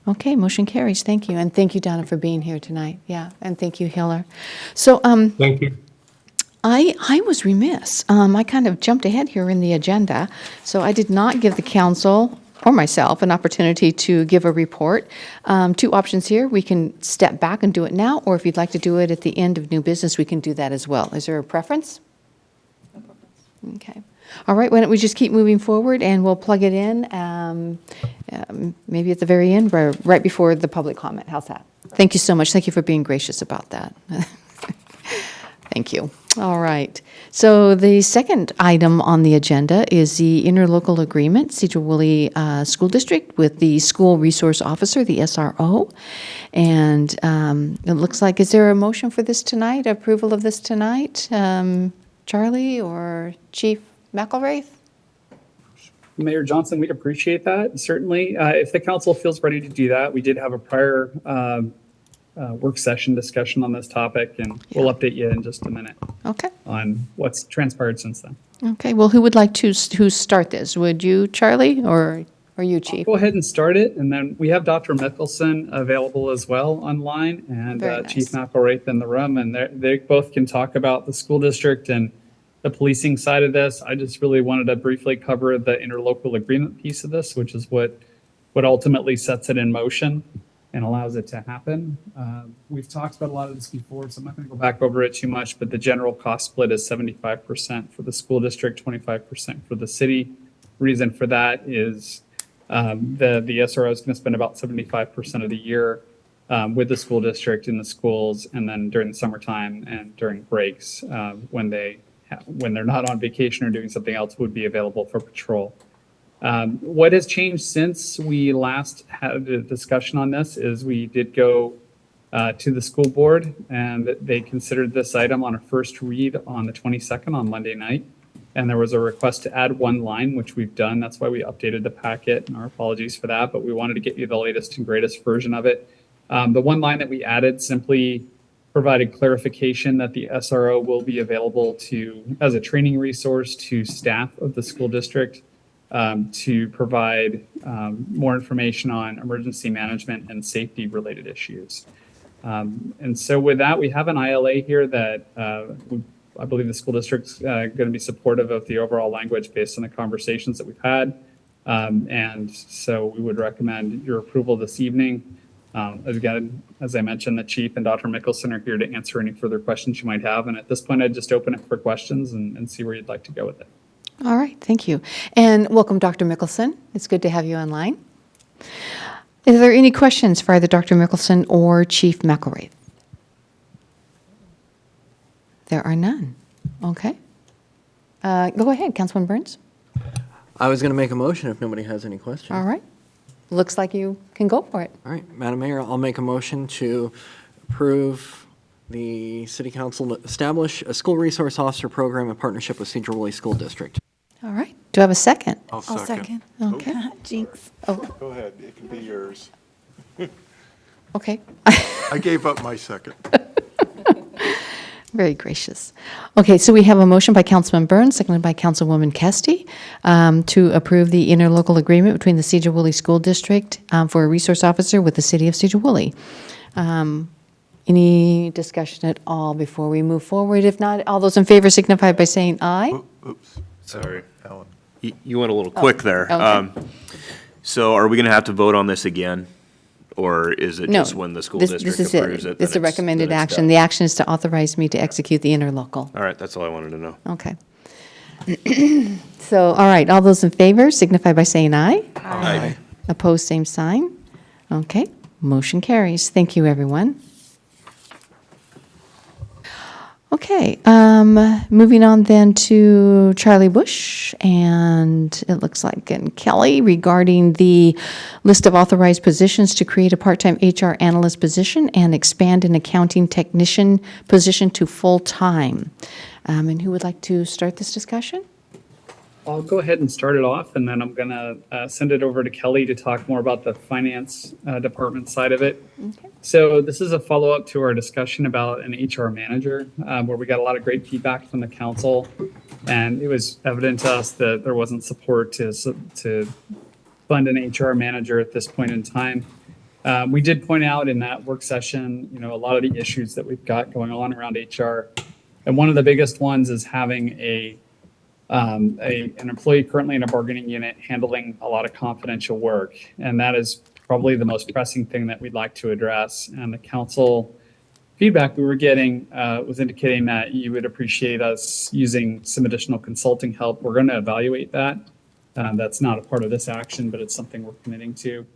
Okay, motion carries. Thank you. And thank you, Donna, for being here tonight. Yeah, and thank you, Hiller. So Thank you. I was remiss. I kind of jumped ahead here in the agenda, so I did not give the council or myself an opportunity to give a report. Two options here. We can step back and do it now, or if you'd like to do it at the end of new business, we can do that as well. Is there a preference? No preference. Okay. All right, why don't we just keep moving forward, and we'll plug it in maybe at the very end, right before the public comment. How's that? Thank you so much. Thank you for being gracious about that. Thank you. All right. So the second item on the agenda is the interlocal agreement, Sedro-Woolley School District, with the school resource officer, the SRO. And it looks like, is there a motion for this tonight, approval of this tonight? Charlie or Chief McElraith? Mayor Johnson, we'd appreciate that, certainly. If the council feels ready to do that, we did have a prior work session discussion on this topic, and we'll update you in just a minute Okay. on what's transpired since then. Okay. Well, who would like to start this? Would you, Charlie, or you, Chief? Go ahead and start it, and then we have Dr. Mickelson available as well online, and Very nice. Chief McElraith in the room, and they both can talk about the school district and the policing side of this. I just really wanted to briefly cover the interlocal agreement piece of this, which is what ultimately sets it in motion and allows it to happen. We've talked about a lot of this before, so I'm not going to go back over it too much, but the general cost split is 75% for the school district, 25% for the city. Reason for that is the SRO is going to spend about 75% of the year with the school district in the schools, and then during the summertime and during breaks when they're not on vacation or doing something else, would be available for patrol. What has changed since we last had a discussion on this is we did go to the school board, and they considered this item on a first read on the 22nd on Monday night. And there was a request to add one line, which we've done. That's why we updated the packet, and our apologies for that, but we wanted to get you the latest and greatest version of it. The one line that we added simply provided clarification that the SRO will be available as a training resource to staff of the school district to provide more information on emergency management and safety related issues. And so with that, we have an ILA here that I believe the school district's going to be supportive of the overall language based on the conversations that we've had. And so we would recommend your approval this evening. Again, as I mentioned, the chief and Dr. Mickelson are here to answer any further questions you might have. And at this point, I'd just open it for questions and see where you'd like to go with it. All right, thank you. And welcome, Dr. Mickelson. It's good to have you online. Is there any questions for either Dr. Mickelson or Chief McElraith? There are none. Okay. Go ahead, Councilman Burns. I was going to make a motion if nobody has any questions. All right. Looks like you can go for it. All right, Madam Mayor, I'll make a motion to approve the City Council to establish a school resource officer program in partnership with Sedro-Woolley School District. All right. Do I have a second? I'll second. Okay. Jinx. Go ahead, it can be yours. Okay. I gave up my second. Very gracious. Okay, so we have a motion by Councilman Burns, seconded by Councilwoman Kesty, to approve the interlocal agreement between the Sedro-Woolley School District for a resource officer with the city of Sedro-Woolley. Any discussion at all before we move forward? If not, all those in favor signify by saying aye. Oops, Sorry. Ellen. You went a little quick there. okay. So are we going to have to vote on this again? Or is it No, just when the school this district is approves it? It's a then recommended then it's action. done? The action is to authorize me to execute the interlocal. All right, that's all I wanted to know. Okay. So, all right, all those in favor signify by saying aye. Aye. Opposed, same sign. Okay, motion carries. Thank you, everyone. Okay, moving on then to Charlie Bush, and it looks like, and Kelly, regarding the list of authorized positions to create a part-time HR analyst position and expand an accounting technician position to full-time. And who would like to start this discussion? I'll go ahead and start it off, and then I'm gonna send it over to Kelly to talk more about the finance department side of it. Okay. So this is a follow-up to our discussion about an HR manager, where we got a lot of great feedback from the council, and it was evident to us that there wasn't support to fund an HR manager at this point in time. We did point out in that work session, a lot of the issues that we've got going on around HR, and one of the biggest ones is having an employee currently in a bargaining unit handling a lot of confidential work. And that is probably the most pressing thing that we'd like to address. And the council feedback we were getting was indicating that you would appreciate us using some additional consulting help. We're going to evaluate that. That's not a part of this action, but it's something we're committing to.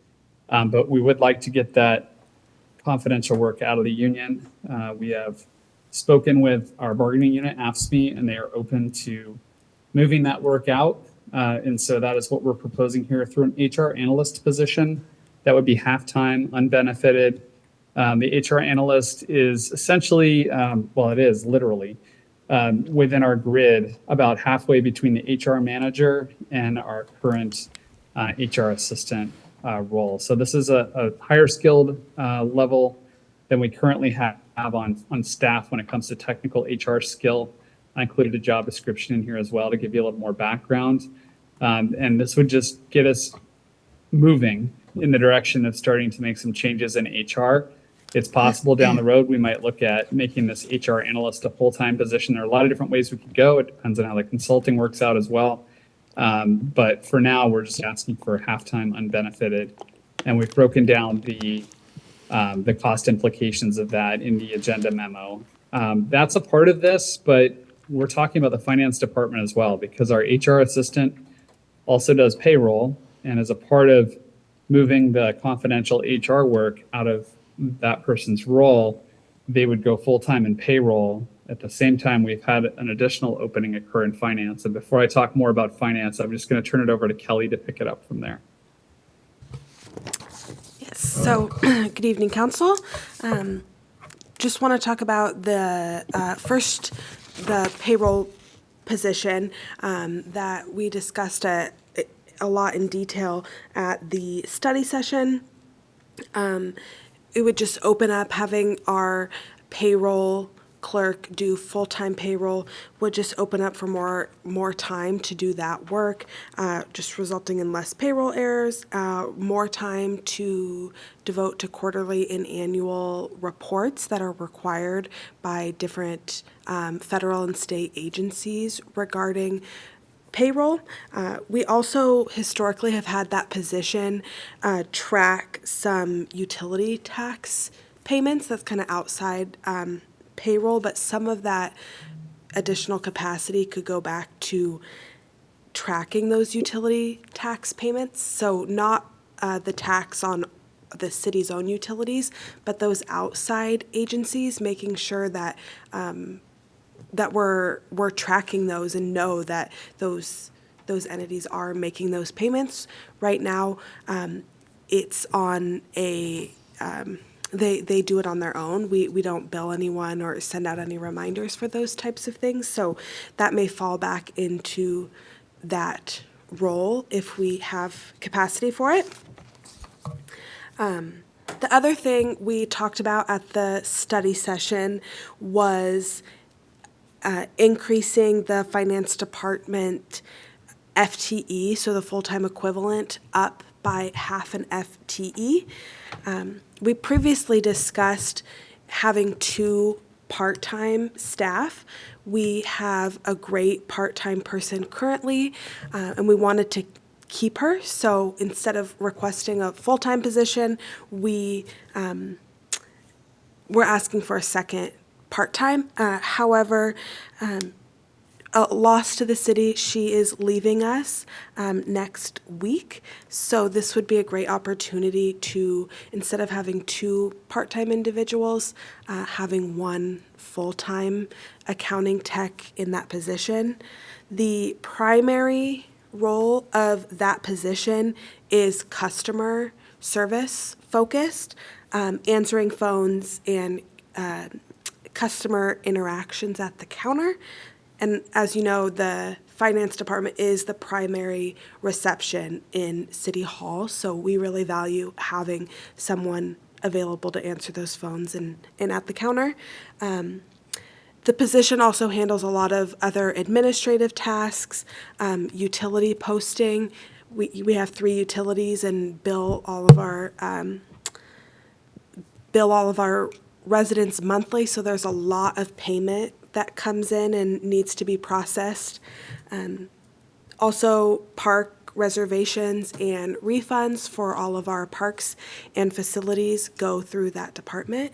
But we would like to get that confidential work out of the union. We have spoken with our bargaining unit, AFSCME, and they are open to moving that work out. And so that is what we're proposing here through an HR analyst position. That would be half-time, unbenefited. The HR analyst is essentially, it is literally, within our grid, about halfway between the HR manager and our current HR assistant role. So this is a higher skilled level than we currently have on staff when it comes to technical HR skill. I included a job description in here as well to give you a little more background. And this would just get us moving in the direction of starting to make some changes in HR. It's possible down the road we might look at making this HR analyst a full-time position. There are a lot of different ways we could go. It depends on how the consulting works out as well. But for now, we're just asking for half-time unbenefited. And we've broken down the cost implications of that in the agenda memo. That's a part of this, but we're talking about the finance department as well, because our HR assistant also does payroll, and as a part of moving the confidential HR work out of that person's role, they would go full-time in payroll. At the same time, we've had an additional opening occur in finance. And before I talk more about finance, I'm just going to turn it over to Kelly to pick it up from there. Yes, so good evening, Council. Just want to talk about first the payroll position that we discussed a lot in detail at the study session. It would just open up having our payroll clerk do full-time payroll would just open up for more time to do that work, just resulting in less payroll errors, more time to devote to quarterly and annual reports that are required by different federal and state agencies regarding payroll. We also historically have had that position track some utility tax payments. That's kind of outside payroll, but some of that additional capacity could go back to tracking those utility tax payments. So not the tax on the city's own utilities, but those outside agencies, making sure that that we're tracking those and know that those entities are making those payments. Right now, it's on a they do it on their own. We don't bill anyone or send out any reminders for those types of things. So that may fall back into that role if we have capacity for it. The other thing we talked about at the study session was increasing the finance department FTE, so the full-time equivalent, up by half an FTE. We previously discussed having 2 part-time staff. We have a great part-time person currently, and we wanted to keep her. So instead of requesting a full-time position, we're asking for a second part-time. However, a loss to the city. She is leaving us next week. So this would be a great opportunity to, instead of having two part-time individuals, having one full-time accounting tech in that position. The primary role of that position is customer service focused, answering phones and customer interactions at the counter. And as you know, the finance department is the primary reception in City Hall, so we really value having someone available to answer those phones and at the counter. The position also handles a lot of other administrative tasks, utility posting. We have 3 utilities and bill all of our residents monthly, so there's a lot of payment that comes in and needs to be processed. Also, park reservations and refunds for all of our parks and facilities go through that department.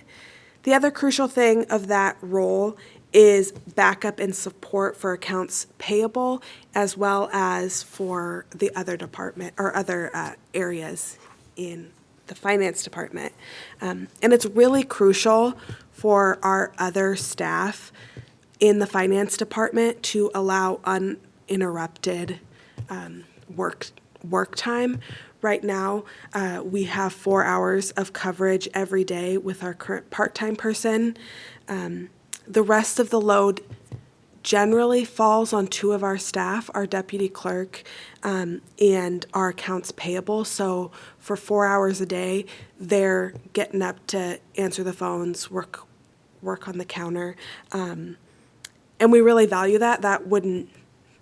The other crucial thing of that role is backup and support for accounts payable, as well as for the other department or other areas in the finance department. And it's really crucial for our other staff in the finance department to allow uninterrupted work time. Right now, we have 4 hours of coverage every day with our current part-time person. The rest of the load generally falls on 2 of our staff, our deputy clerk and our accounts payable. So for 4 hours a day, they're getting up to answer the phones, work on the counter. And we really value that. That wouldn't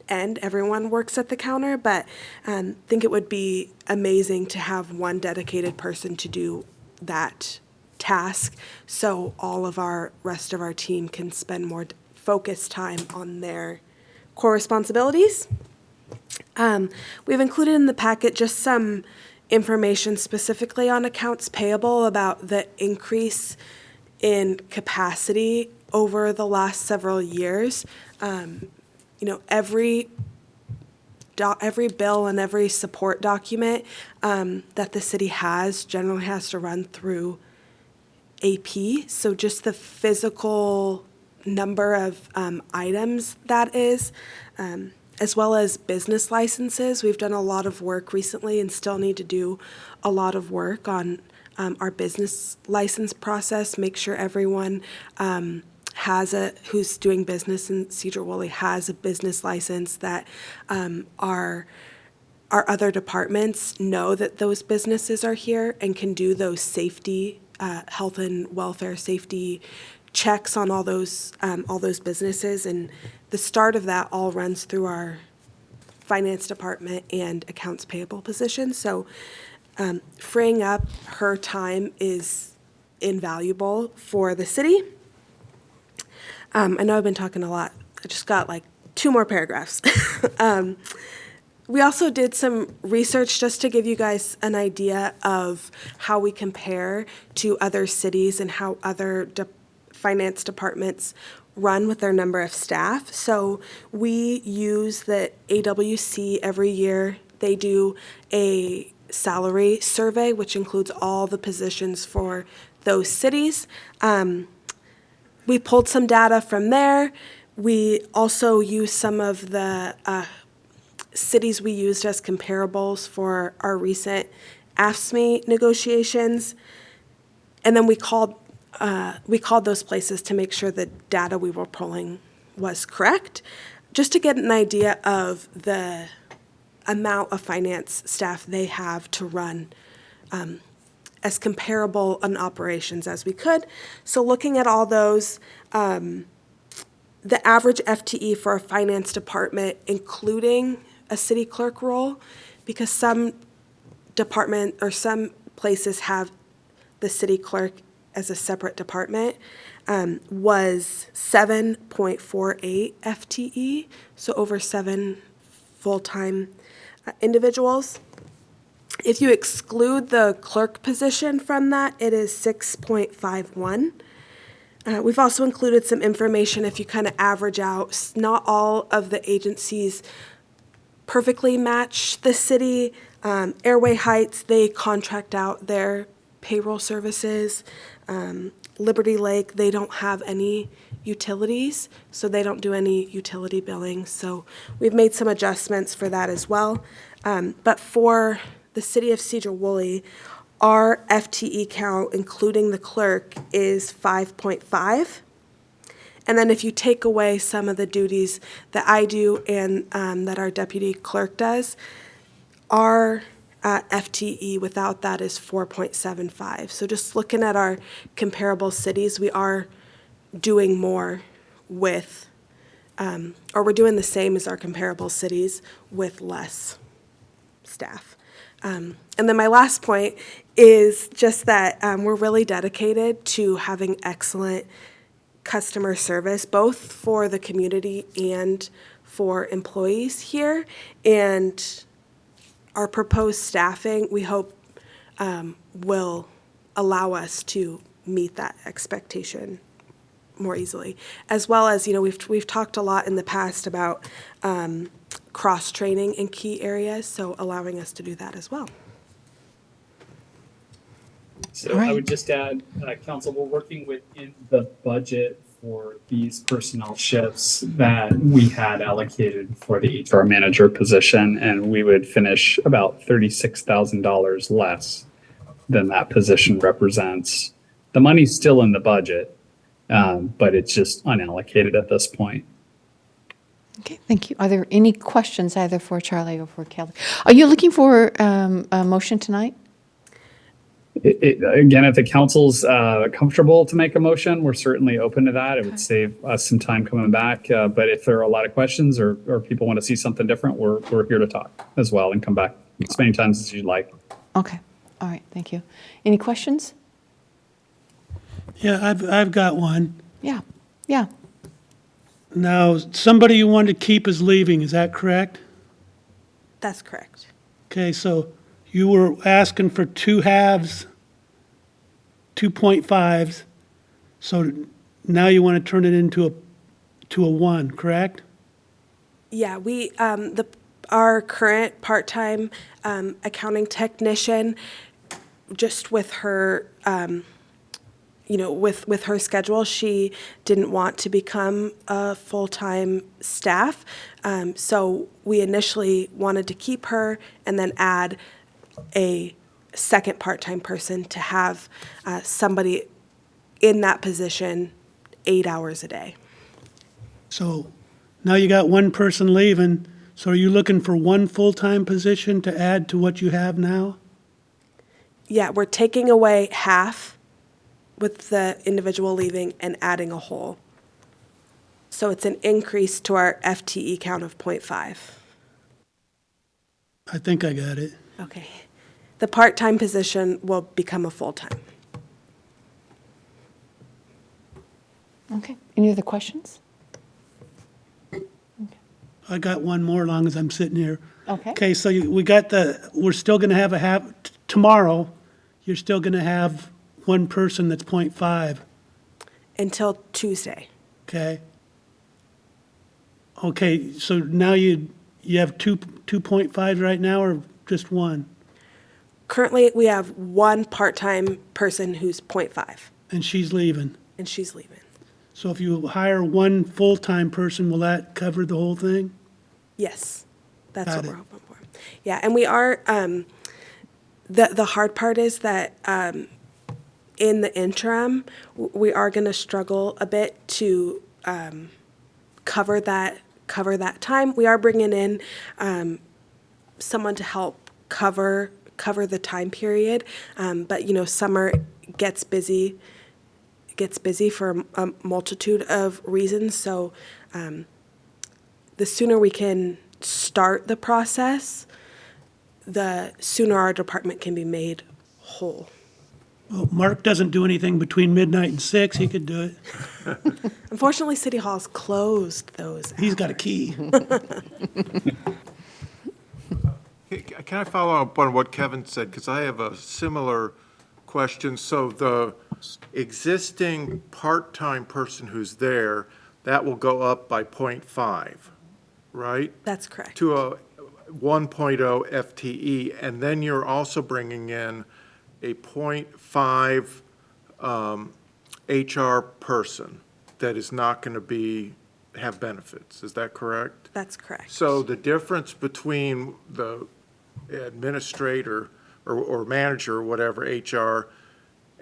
end. Everyone works at the counter, but I think it would be amazing to have one dedicated person to do that task, so all of our rest of our team can spend more focused time on their core responsibilities. We've included in the packet just some information specifically on accounts payable about the increase in capacity over the last several years. Every bill and every support document that the city has generally has to run through AP, so just the physical number of items that is, as well as business licenses. We've done a lot of work recently and still need to do a lot of work on our business license process, make sure everyone who's doing business in Sedro-Woolley has a business license, that our other departments know that those businesses are here and can do those safety health and welfare safety checks on all those businesses, and the start of that all runs through our finance department and accounts payable position. So freeing up her time is invaluable for the city. I know I've been talking a lot. I just got like 2 more paragraphs. We also did some research just to give you guys an idea of how we compare to other cities and how other finance departments run with their number of staff. So we use the AWC every year. They do a salary survey, which includes all the positions for those cities. We pulled some data from there. We also use some of the cities we used as comparables for our recent AFSCME negotiations. And then we called those places to make sure the data we were pulling was correct, just to get an idea of the amount of finance staff they have to run as comparable an operations as we could. So looking at all those, the average FTE for a finance department, including a city clerk role, because some department or some places have the city clerk as a separate department, was 7.48 FTE, so over 7 full-time individuals. If you exclude the clerk position from that, it is 6.51. We've also included some information if you kind of average out. Not all of the agencies perfectly match the city. Airway Heights, they contract out their payroll services. Liberty Lake, they don't have any utilities, so they don't do any utility billing. So we've made some adjustments for that as well. But for the city of Sedro-Woolley, our FTE count, including the clerk, is 5.5. And then if you take away some of the duties that I do and that our deputy clerk does, our FTE without that is 4.75. So just looking at our comparable cities, we are doing more with, or we're doing the same as our comparable cities with less staff. And then my last point is just that we're really dedicated to having excellent customer service, both for the community and for employees here. And our proposed staffing, we hope, will allow us to meet that expectation more easily. As well as, we've talked a lot in the past about cross-training in key areas, so allowing us to do that as well. So I would just add, council, we're working within the budget for these personnel shifts that we had allocated for the HR manager position, and we would finish about $36,000 less than that position represents. The money's still in the budget, but it's just unallocated at this point. Okay, thank you. Are there any questions either for Charlie or for Kelly? Are you looking for a motion tonight? Again, if the council's comfortable to make a motion, we're certainly open to that. It would save us some time coming back. But if there are a lot of questions or people want to see something different, we're here to talk as well and come back as many times as you'd like. Okay, all right, thank you. Any questions? Yeah, I've got one. Yeah. Now, somebody you wanted to keep is leaving, is that correct? That's correct. Okay, so you were asking for 2 halves, 2.5s, so now you want to turn it into a 1, correct? Yeah, we, our current part-time accounting technician, just with her, with her schedule, she didn't want to become a full-time staff. So we initially wanted to keep her and then add a second part-time person to have somebody in that position 8 hours a day. So now you got 1 person leaving, so are you looking for 1 full-time position to add to what you have now? Yeah, we're taking away half with the individual leaving and adding a whole. So it's an increase to our FTE count of 0.5. I think I got it. Okay. The part-time position will become a full-time. Okay, any other questions? I got one more, long as I'm sitting here. Okay. Okay, so we're still going to have tomorrow, you're still going to have 1 person that's 0.5. Until Tuesday. Okay. Okay, so now you have 2.5 right now, or just 1? Currently, we have 1 part-time person who's 0.5, And she's leaving. and she's leaving. So if you hire 1 full-time person, will that cover the whole thing? Yes, that's Got what it. we're hoping for. Yeah, and we are, the hard part is that in the interim, we are going to struggle a bit to cover that time. We are bringing in someone to help cover the time period, but summer gets busy for a multitude of reasons. So the sooner we can start the process, the sooner our department can be made whole. Well, Mark doesn't do anything between midnight and 6, he could do it. Unfortunately, City Hall's closed those He's got a key. Can I follow up on what Kevin said? Because I have a similar question. So existing part-time person who's there, that will go up by 0.5, right? That's correct. To a 1.0 FTE, and then you're also bringing in a 0.5 HR person that is not going to have benefits. Is that correct? That's correct. So the difference between the administrator or manager or whatever, HR,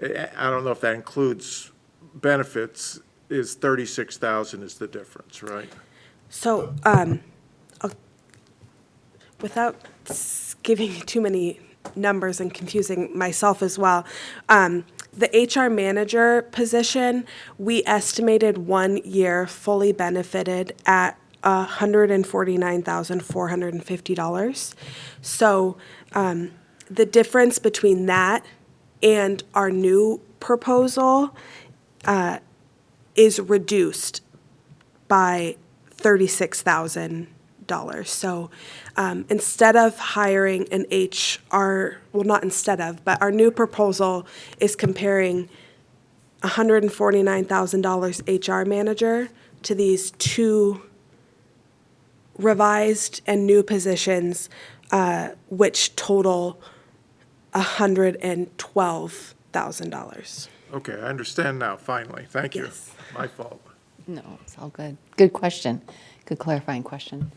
I don't know if that includes benefits, is 36,000 is the difference, right? So, without giving you too many numbers and confusing myself as well, the HR manager position, we estimated 1 year fully benefited at $149,450. So the difference between that and our new proposal is reduced by $36,000. So instead of hiring an HR, well, not instead of, but our new proposal is comparing $149,000 HR manager to these two revised and new positions, which total $112,000. Okay, I understand now, finally. Thank you. Yes. My fault. No, it's all good. Good question. Good clarifying question.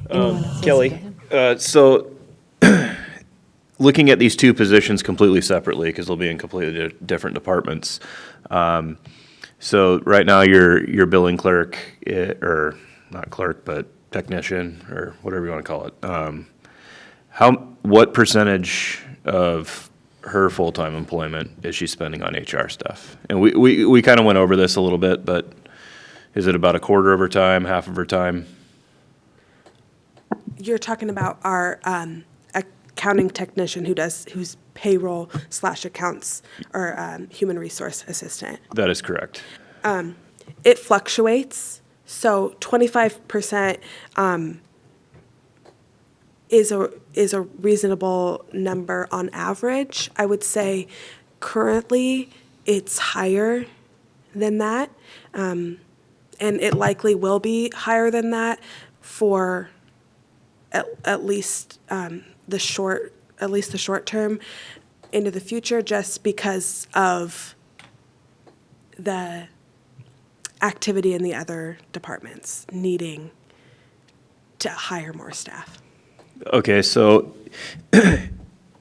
Anyone else? Yes, go Kelly, ahead. so looking at these two positions completely separately, because they'll be in completely different departments. So right now, your billing clerk, or not clerk, but technician, or whatever you want to call it. What percentage of her full-time employment is she spending on HR stuff? And we kind of went over this a little bit, but is it about a quarter of her time, half of her time? You're talking about our accounting technician who's payroll / accounts, or human resource assistant. That is correct. It fluctuates, so 25% is a reasonable number on average. I would say currently it's higher than that, and it likely will be higher than that for at least the short term into the future, just because of the activity in the other departments needing to hire more staff. Okay, so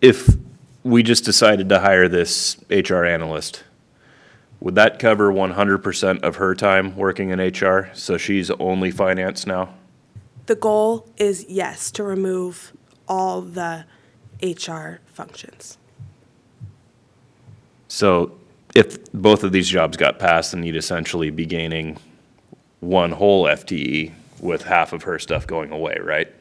if we just decided to hire this HR analyst, would that cover 100% of her time working in HR? So she's only finance now? The goal is, yes, to remove all the HR functions. So if both of these jobs got passed, then you'd essentially be gaining one whole FTE with half of her stuff going away, right?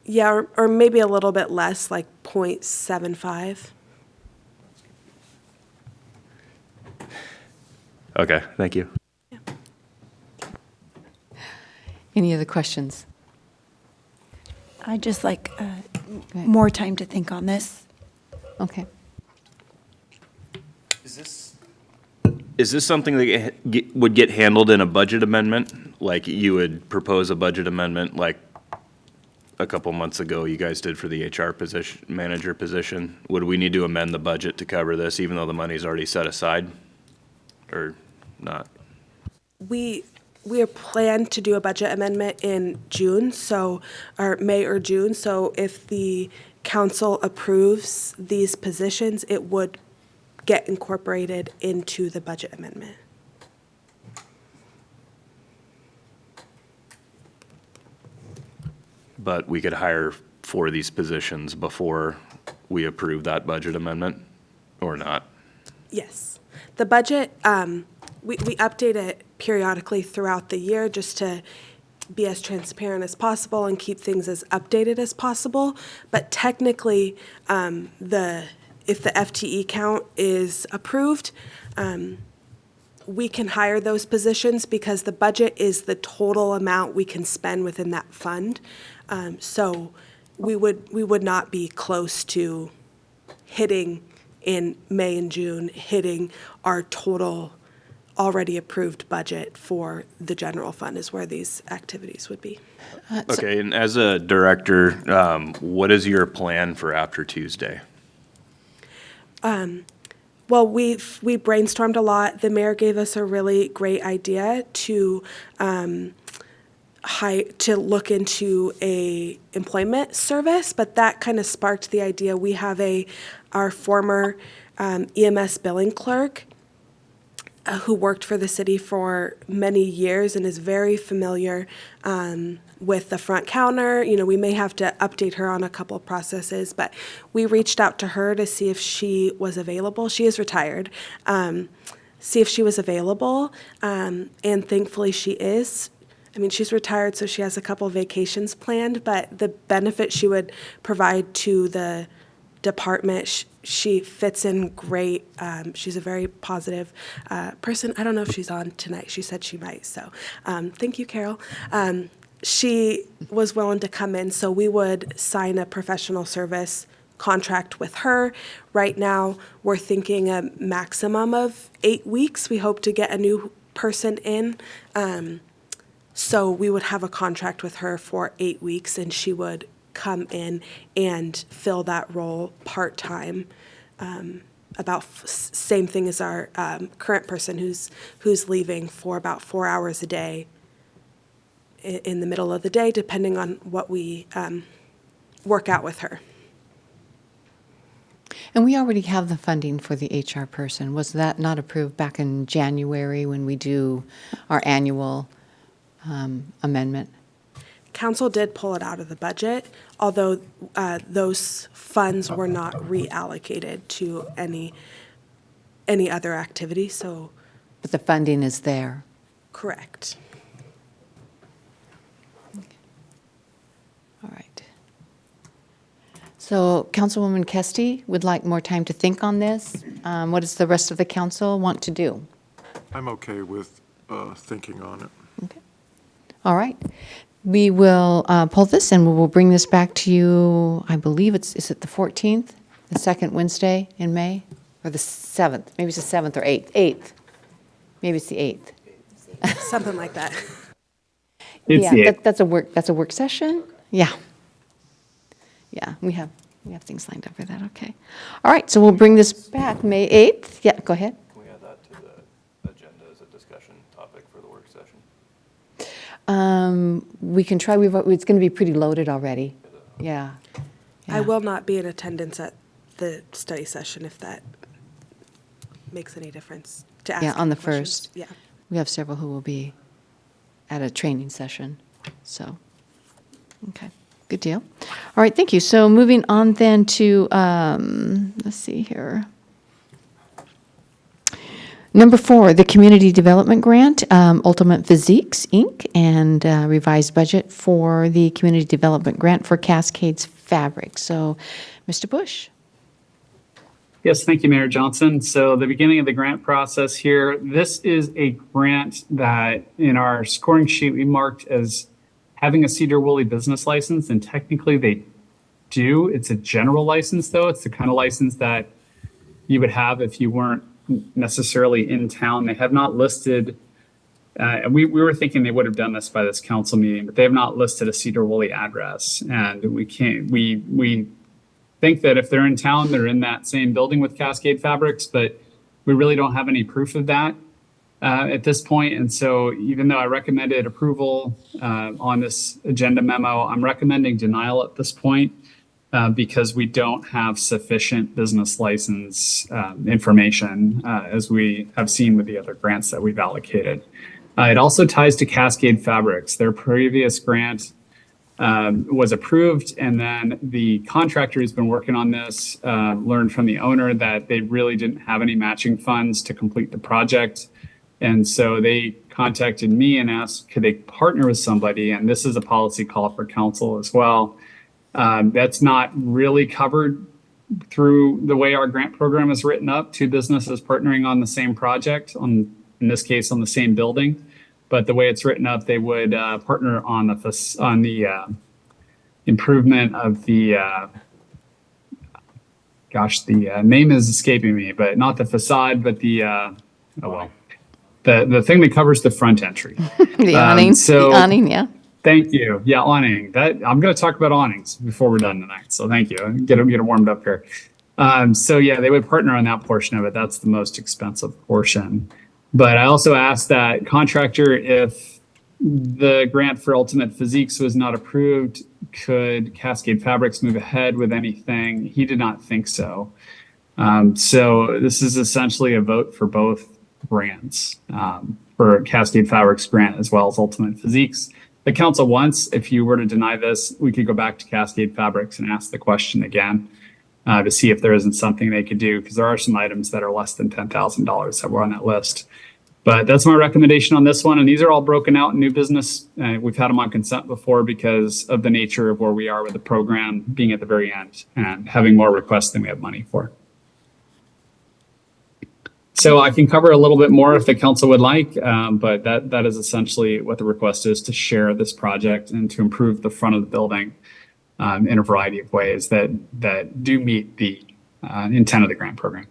Yeah, or maybe a little bit less, like 0.75. Okay, thank you. Any other questions? I'd just like more time to think on this. Okay. Is this something that would get handled in a budget amendment? Like you would propose a budget amendment like a couple months ago you guys did for the HR position, manager position? Would we need to amend the budget to cover this even though the money's already set aside or not? We are planned to do a budget amendment in June, or May or June, so if the council approves these positions, it would get incorporated into the budget amendment. But we could hire for these positions before we approve that budget amendment, or not? Yes. The budget, we update it periodically throughout the year just to be as transparent as possible and keep things as updated as possible. But technically, if the FTE count is approved, we can hire those positions because the budget is the total amount we can spend within that fund. So we would not be close to hitting in May and June, hitting our total already approved budget for the general fund is where these activities would be. Okay, and as a director, what is your plan for after Tuesday? Well, we brainstormed a lot. The mayor gave us a really great idea to look into a employment service, but that kind of sparked the idea. We have our former EMS billing clerk who worked for the city for many years and is very familiar with the front counter. You know, we may have to update her on a couple of processes, but we reached out to her to see if she was available. She is retired. See if she was available, and thankfully she is. I mean, she's retired, so she has a couple of vacations planned, but the benefit she would provide to the department, she fits in great. She's a very positive person. I don't know if she's on tonight. She said she might, so thank you, Carol. She was willing to come in, so we would sign a professional service contract with her. Right now, we're thinking a maximum of 8 weeks. We hope to get a new person in. So we would have a contract with her for 8 weeks, and she would come in and fill that role part-time. Same thing as our current person who's leaving for about 4 hours a day in the middle of the day, depending on what we work out with her. And we already have the funding for the HR person. Was that not approved back in January when we do our annual amendment? Council did pull it out of the budget, although those funds were not reallocated to any other activity, so. But the funding is there. Correct. All right. So Councilwoman Kesty would like more time to think on this. What does the rest of the council want to do? I'm okay with thinking on it. Okay. All right. We will pull this and we will bring this back to you, I believe is it the 14th? The second Wednesday in May? Or the 7th? Maybe it's the 7th or 8th. 8th. Maybe it's the 8th. Something like that. Yeah, that's a work session? Yeah. Yeah, we have things lined up for that, okay. All right, so we'll bring this back May 8th. Yeah, go ahead. Can we add that to the agenda as a discussion topic for the work session? We can try, it's going to be pretty loaded already. Yeah. I will not be in attendance at the study session if that makes any difference to ask. Yeah, on the questions. 1st. Yeah. We have several who will be at a training session, so, okay, good deal. All right, thank you. So moving on then to, let's see here. Number 4, the Community Development Grant, Ultimate Physiques, Inc., and revised budget for the Community Development Grant for Cascades Fabric. So, Mr. Bush. Yes, thank you, Mayor Johnson. So the beginning of the grant process here, this is a grant that in our scoring sheet we marked as having a Sedro-Woolley business license, and technically they do. It's a general license, though. It's the kind of license that you would have if you weren't necessarily in town. They have not listed, we were thinking they would have done this by this council meeting, but they have not listed a Sedro-Woolley address. And we think that if they're in town, they're in that same building with Cascade Fabrics, but we really don't have any proof of that at this point. And so even though I recommended approval on this agenda memo, I'm recommending denial at this point because we don't have sufficient business license information as we have seen with the other grants that we've allocated. It also ties to Cascade Fabrics. Their previous grant was approved, and then the contractor who's been working on this learned from the owner that they really didn't have any matching funds to complete the project. And so they contacted me and asked, could they partner with somebody? And this is a policy call for council as well. That's not really covered through the way our grant program is written up, two businesses partnering on the same project, in this case on the same building. But the way it's written up, they would partner on the improvement of the gosh, the name is escaping me, but not the facade, but the thing that covers the front entry. The awning, so- the awning, yeah. Thank you. Yeah, awning. I'm going to talk about awnings before we're done tonight. So thank you. Get them warmed up here. So yeah, they would partner on that portion of it. That's the most expensive portion. But I also asked that contractor, if the grant for Ultimate Physiques was not approved, could Cascade Fabrics move ahead with anything? He did not think so. So this is essentially a vote for both brands, for Cascade Fabrics grant as well as Ultimate Physiques. The council wants, if you were to deny this, we could go back to Cascade Fabrics and ask the question again to see if there isn't something they could do, because there are some items that are less than $10,000 that were on that list. But that's my recommendation on this one. And these are all broken out in new business. We've had them on consent before because of the nature of where we are with the program being at the very end and having more requests than we have money for. So I can cover a little bit more if the council would like, but that is essentially what the request is, to share this project and to improve the front of the building in a variety of ways that do meet the intent of the grant program.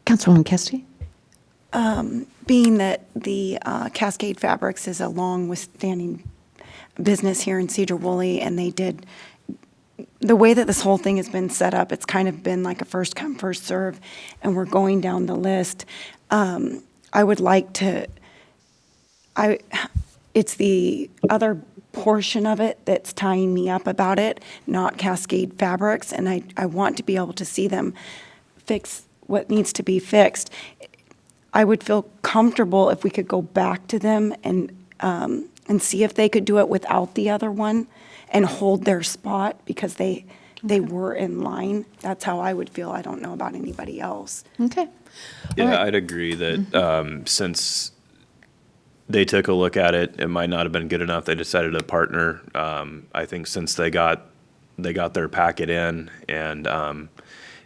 Councilwoman Kesty? Being that the Cascade Fabrics is a long-withstanding business here in Sedro-Woolley, and they did, the way that this whole thing has been set up, it's kind of been like a first come, first serve, and we're going down the list. I would like to, it's the other portion of it that's tying me up about it, not Cascade Fabrics, and I want to be able to see them fix what needs to be fixed. I would feel comfortable if we could go back to them and see if they could do it without the other one and hold their spot, because they were in line. That's how I would feel. I don't know about anybody else. Okay. Yeah, I'd agree that since they took a look at it, it might not have been good enough. They decided to partner. I think since they got their packet in and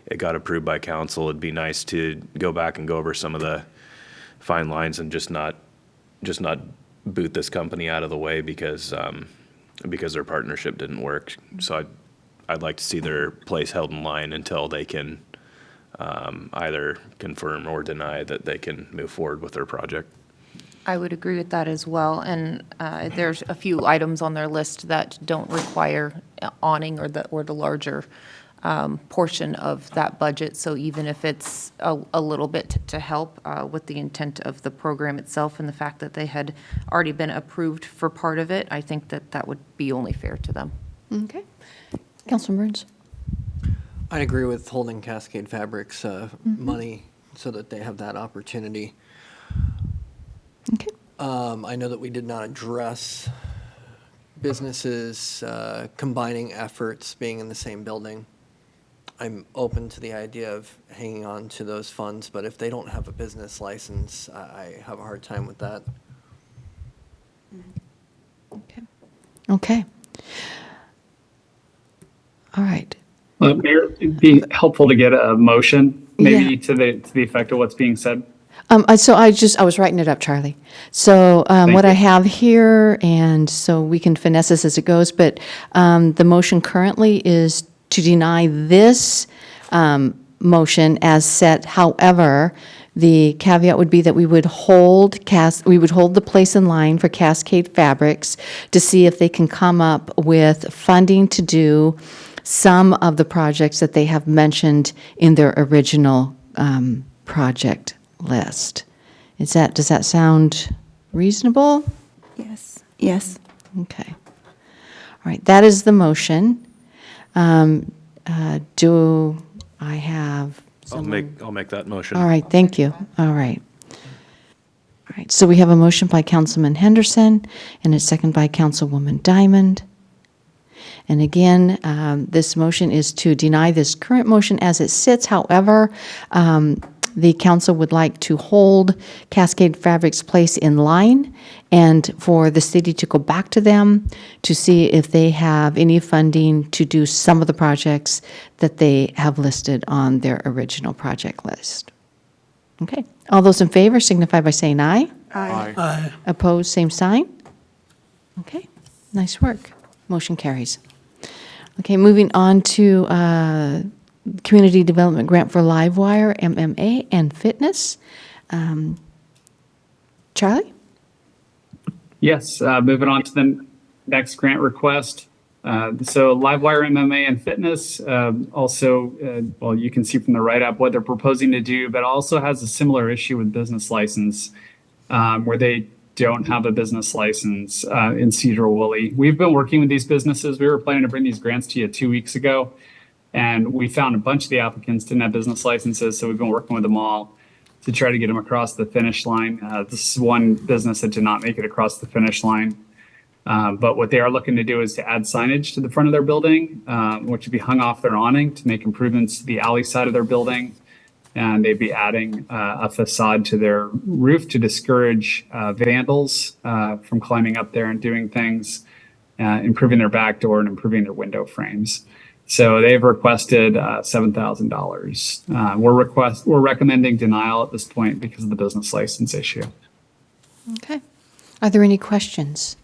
it got approved by council, it'd be nice to go back and go over some of the fine lines and just not boot this company out of the way because their partnership didn't work. So I'd like to see their place held in line until they can either confirm or deny that they can move forward with their project. I would agree with that as well. And there's a few items on their list that don't require awning or the larger portion of that budget. So even if it's a little bit to help with the intent of the program itself and the fact that they had already been approved for part of it, I think that would be only fair to them. Okay. Councilman Burns? I agree with holding Cascade Fabrics money so that they have that opportunity. Okay. I know that we did not address businesses combining efforts being in the same building. I'm open to the idea of hanging on to those funds, but if they don't have a business license, I have a hard time with that. Okay. Okay. All right. Mayor, it'd be helpful to get a motion, maybe to the effect of what's being said. So I was writing it up, Charlie. So what I have here, and so we can finesse this as it goes, but the motion currently is to deny this motion as set. However, the caveat would be that we would hold the place in line for Cascade Fabrics to see if they can come up with funding to do some of the projects that they have mentioned in their original project list. Does that sound reasonable? Yes. Yes. Okay. All right, that is the motion. Do I have someone? I'll make that motion. All right, thank you. All right. All right, so we have a motion by Councilman Henderson and a second by Councilwoman Diamond. And again, this motion is to deny this current motion as it sits. However, the council would like to hold Cascade Fabrics place in line and for the city to go back to them to see if they have any funding to do some of the projects that they have listed on their original project list. Okay. All those in favor signify by saying aye. Aye. Aye. Opposed, same sign. Okay, nice work. Motion carries. Okay, moving on to Community Development Grant for Livewire, MMA, and Fitness. Charlie? Yes, moving on to the next grant request. So Livewire MMA and Fitness also, well, you can see from the write-up what they're proposing to do, but also has a similar issue with business license where they don't have a business license in Sedro-Woolley. We've been working with these businesses. We were planning to bring these grants to you 2 weeks ago, and we found a bunch of the applicants didn't have business licenses, so we've been working with them all to try to get them across the finish line. This is one business that did not make it across the finish line. But what they are looking to do is to add signage to the front of their building, which would be hung off their awning to make improvements to the alley side of their building. And they'd be adding a facade to their roof to discourage vandals from climbing up there and doing things, improving their back door and improving their window frames. So they've requested $7,000. We're recommending denial at this point because of the business license issue. Okay. Are there any questions?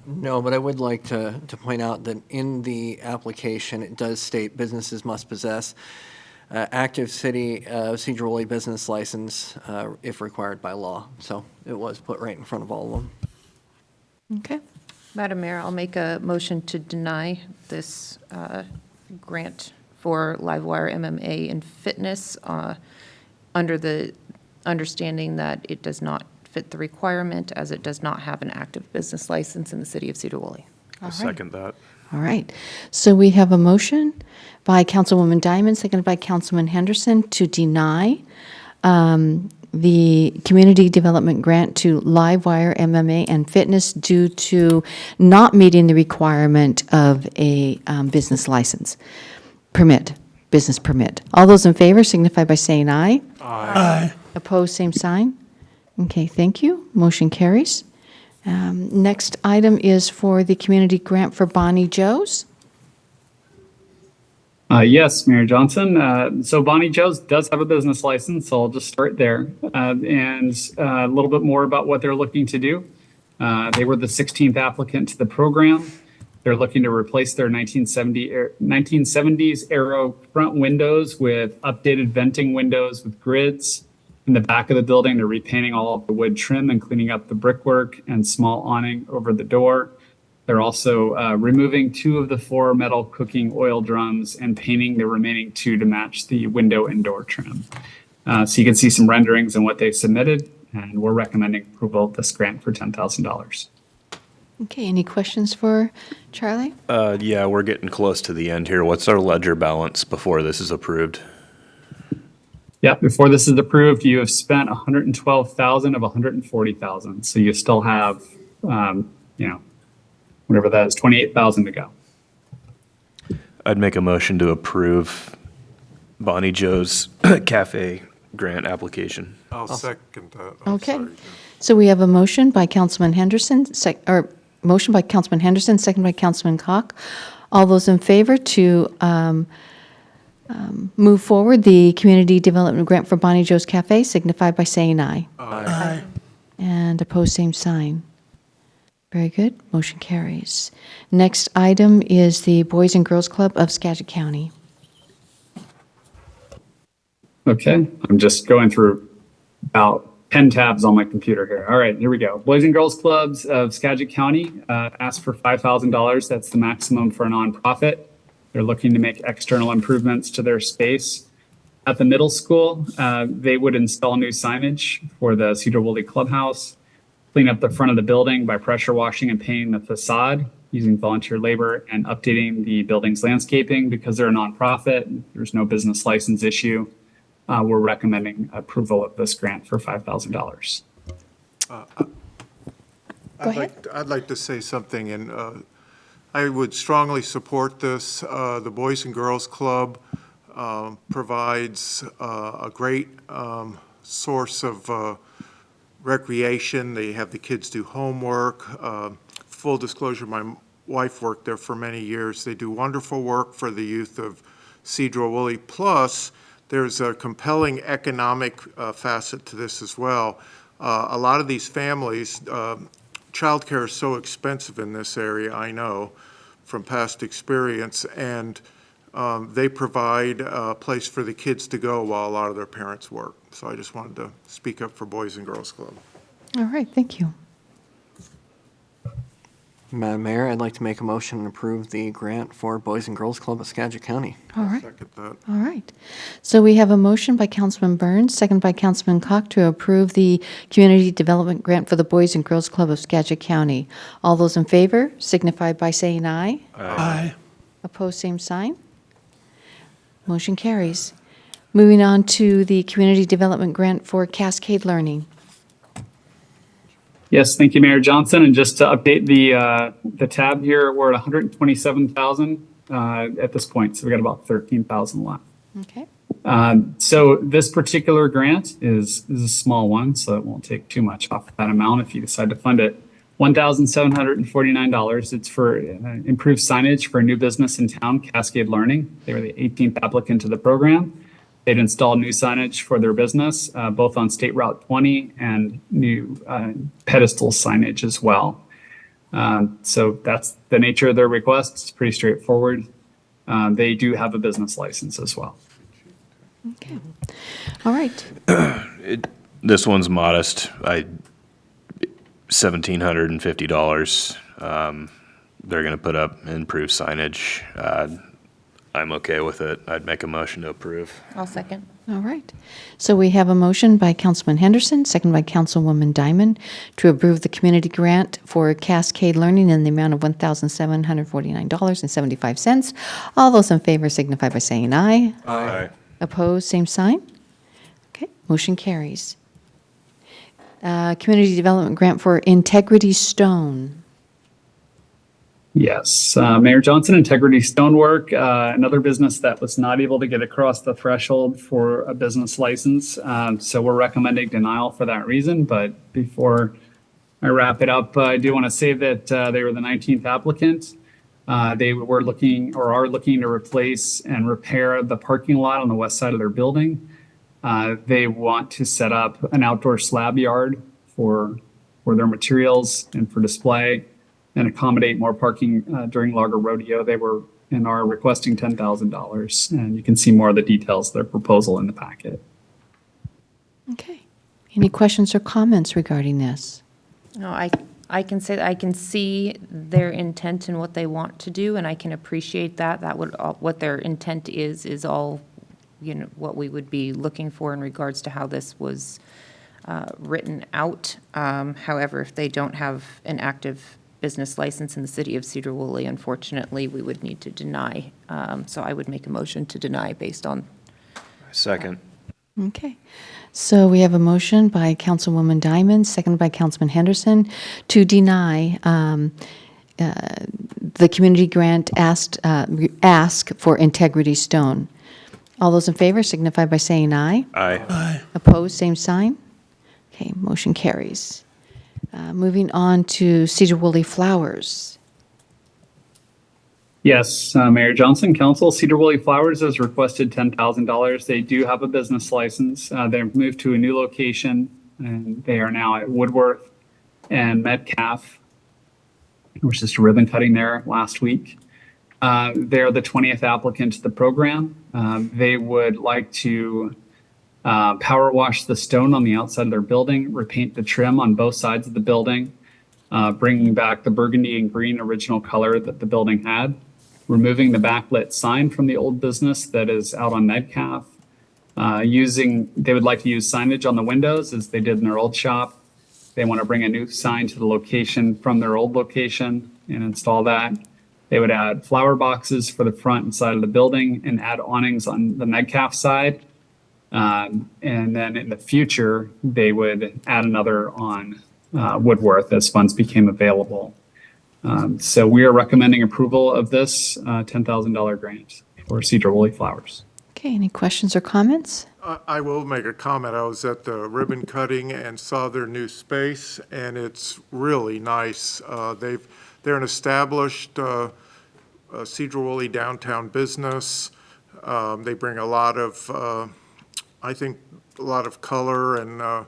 No, but I would like to point out that in the application, it does state businesses must possess active city Sedro-Woolley business license if required by law. So it was put right in front of all of them. Okay. Madam Mayor, I'll make a motion to deny this grant for Livewire MMA and Fitness under the understanding that it does not fit the requirement as it does not have an active business license in the city of Sedro-Woolley. I'll second that. All right. So we have a motion by Councilwoman Diamond, seconded by Councilman Henderson, to deny the community development grant to Livewire MMA and Fitness due to not meeting the requirement of a business license business permit. All those in favor signify by saying aye. Aye. Opposed, same sign. Okay, thank you. Motion carries. Next item is for the community grant for Bonnie Joe's. Yes, Mayor Johnson. So Bonnie Joe's does have a business license, so I'll just start there. And a little bit more about what they're looking to do. They were the 16th applicant to the program. They're looking to replace their 1970s era front windows with updated venting windows with grids. In the back of the building, they're repainting all of the wood trim and cleaning up the brickwork and small awning over the door. They're also removing 2 of the 4 metal cooking oil drums and painting the remaining 2 to match the window and door trim. So you can see some renderings and what they submitted, and we're recommending approval of this grant for $10,000. Okay, any questions for Charlie? Yeah, we're getting close to the end here. What's our ledger balance before this is approved? Yeah, before this is approved, you have spent $112,000 of $140,000. So you still have, whatever that is, $28,000 to go. I'd make a motion to approve Bonnie Joe's Cafe grant application. I'll second that. I'm Okay. sorry, Jim. So we have a motion by Councilman Henderson, seconded by Councilman Koch. All those in favor to move forward the community development grant for Bonnie Joe's Cafe signify by saying aye. Aye. And opposed, same sign. Very good. Motion carries. Next item is the Boys and Girls Club of Skagit County. Okay, I'm just going through about 10 tabs on my computer here. All right, here we go. Boys and Girls Clubs of Skagit County asked for $5,000. That's the maximum for a nonprofit. They're looking to make external improvements to their space. At the middle school, they would install new signage for the Sedro-Woolley Clubhouse, clean up the front of the building by pressure washing and painting the facade using volunteer labor, and updating the building's landscaping. Because they're a nonprofit, there's no business license issue. We're recommending approval of this grant for $5,000. I'd like to say something, and I would strongly support this. The Boys and Girls Club provides a great source of recreation. They have the kids do homework. Full disclosure, my wife worked there for many years. They do wonderful work for the youth of Sedro-Woolley. Plus, there's a compelling economic facet to this as well. A lot of these families, childcare is so expensive in this area, I know, from past experience, and they provide a place for the kids to go while a lot of their parents work. So I just wanted to speak up for Boys and Girls Club. All right, thank you. Madam Mayor, I'd like to make a motion and approve the grant for Boys and Girls Club of Skagit County. All right. Second that. All right. So we have a motion by Councilman Burns, second by Councilman Koch to approve the Community Development Grant for the Boys and Girls Club of Skagit County. All those in favor signify by saying aye. Aye. Opposed, same sign. Motion carries. Moving on to the Community Development Grant for Cascade Learning. Yes, thank you, Mayor Johnson. And just to update the tab here, we're at 127,000 at this point. So we got about 13,000 left. Okay. So this particular grant is a small one, so it won't take too much off that amount if you decide to fund it. $1,749. It's for improved signage for a new business in town, Cascade Learning. They were the 18th applicant to the program. They'd install new signage for their business, both on State Route 20 and new pedestal signage as well. So that's the nature of their request. It's pretty straightforward. They do have a business license as well. Okay. All right. This one's modest. $1,750. They're going to put up improved signage. I'm okay with it. I'd make a motion to approve. I'll second. All right. So we have a motion by Councilman Henderson, second by Councilwoman Diamond, to approve the community grant for Cascade Learning in the amount of $1,749.75. All those in favor signify by saying aye. Aye. Opposed, same sign. Okay, motion carries. Community Development Grant for Integrity Stone. Yes, Mayor Johnson, Integrity Stonework, another business that was not able to get across the threshold for a business license. So we're recommending denial for that reason. But before I wrap it up, I do want to say that they were the 19th applicant. They were looking or are looking to replace and repair the parking lot on the west side of their building. They want to set up an outdoor slab yard for their materials and for display, and accommodate more parking during Lager Rodeo. They were and are requesting $10,000, and you can see more of the details of their proposal in the packet. Okay. Any questions or comments regarding this? No, I can say that I can see their intent and what they want to do, and I can appreciate that. That would, what their intent is all, you know, what we would be looking for in regards to how this was written out. However, if they don't have an active business license in the city of Sedro-Woolley, unfortunately, we would need to deny. So I would make a motion to deny based on. Second. Okay. So we have a motion by Councilwoman Diamond, seconded by Councilman Henderson, to deny the community grant ask for Integrity Stone. All those in favor signify by saying aye. Aye. Aye. Opposed, same sign. Okay, motion carries. Moving on to Sedro-Woolley Flowers. Yes, Mayor Johnson, Council, Sedro-Woolley Flowers has requested $10,000. They do have a business license. They've moved to a new location, and they are now at Woodworth and Metcalf. There was just a ribbon cutting there last week. They're the 20th applicant to the program. They would like to power wash the stone on the outside of their building, repaint the trim on both sides of the building, bringing back the burgundy and green original color that the building had, removing the backlit sign from the old business that is out on Metcalf. They would like to use signage on the windows as they did in their old shop. They want to bring a new sign to the location from their old location and install that. They would add flower boxes for the front and side of the building and add awnings on the Metcalf side. And then in the future, they would add another on Woodworth as funds became available. So we are recommending approval of this $10,000 grant for Sedro-Woolley Flowers. Okay, any questions or comments? I will make a comment. I was at the ribbon cutting and saw their new space, and it's really nice. They're an established Sedro-Woolley downtown business. They bring a lot of, I think, a lot of color and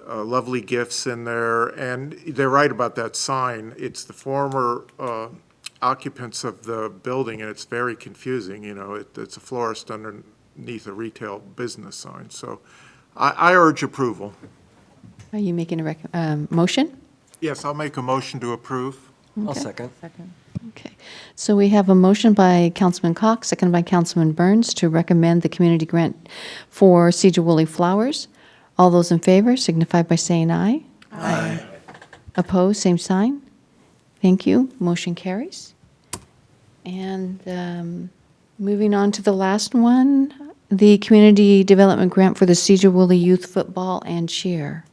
lovely gifts in there. And they're right about that sign. It's the former occupants of the building, and it's very confusing, you know, it's a florist underneath a retail business sign, so I urge approval. Are you making a motion? Yes, I'll make a motion to approve. I'll Okay. second. Okay. So we have a motion by Councilman Cox, seconded by Councilman Burns, to recommend the community grant for Sedro-Woolley Flowers. All those in favor signify by saying aye. Aye. Opposed, same sign. Thank you. Motion carries. And moving on to the last one, the community development grant for the Sedro-Woolley Youth Football and Cheer.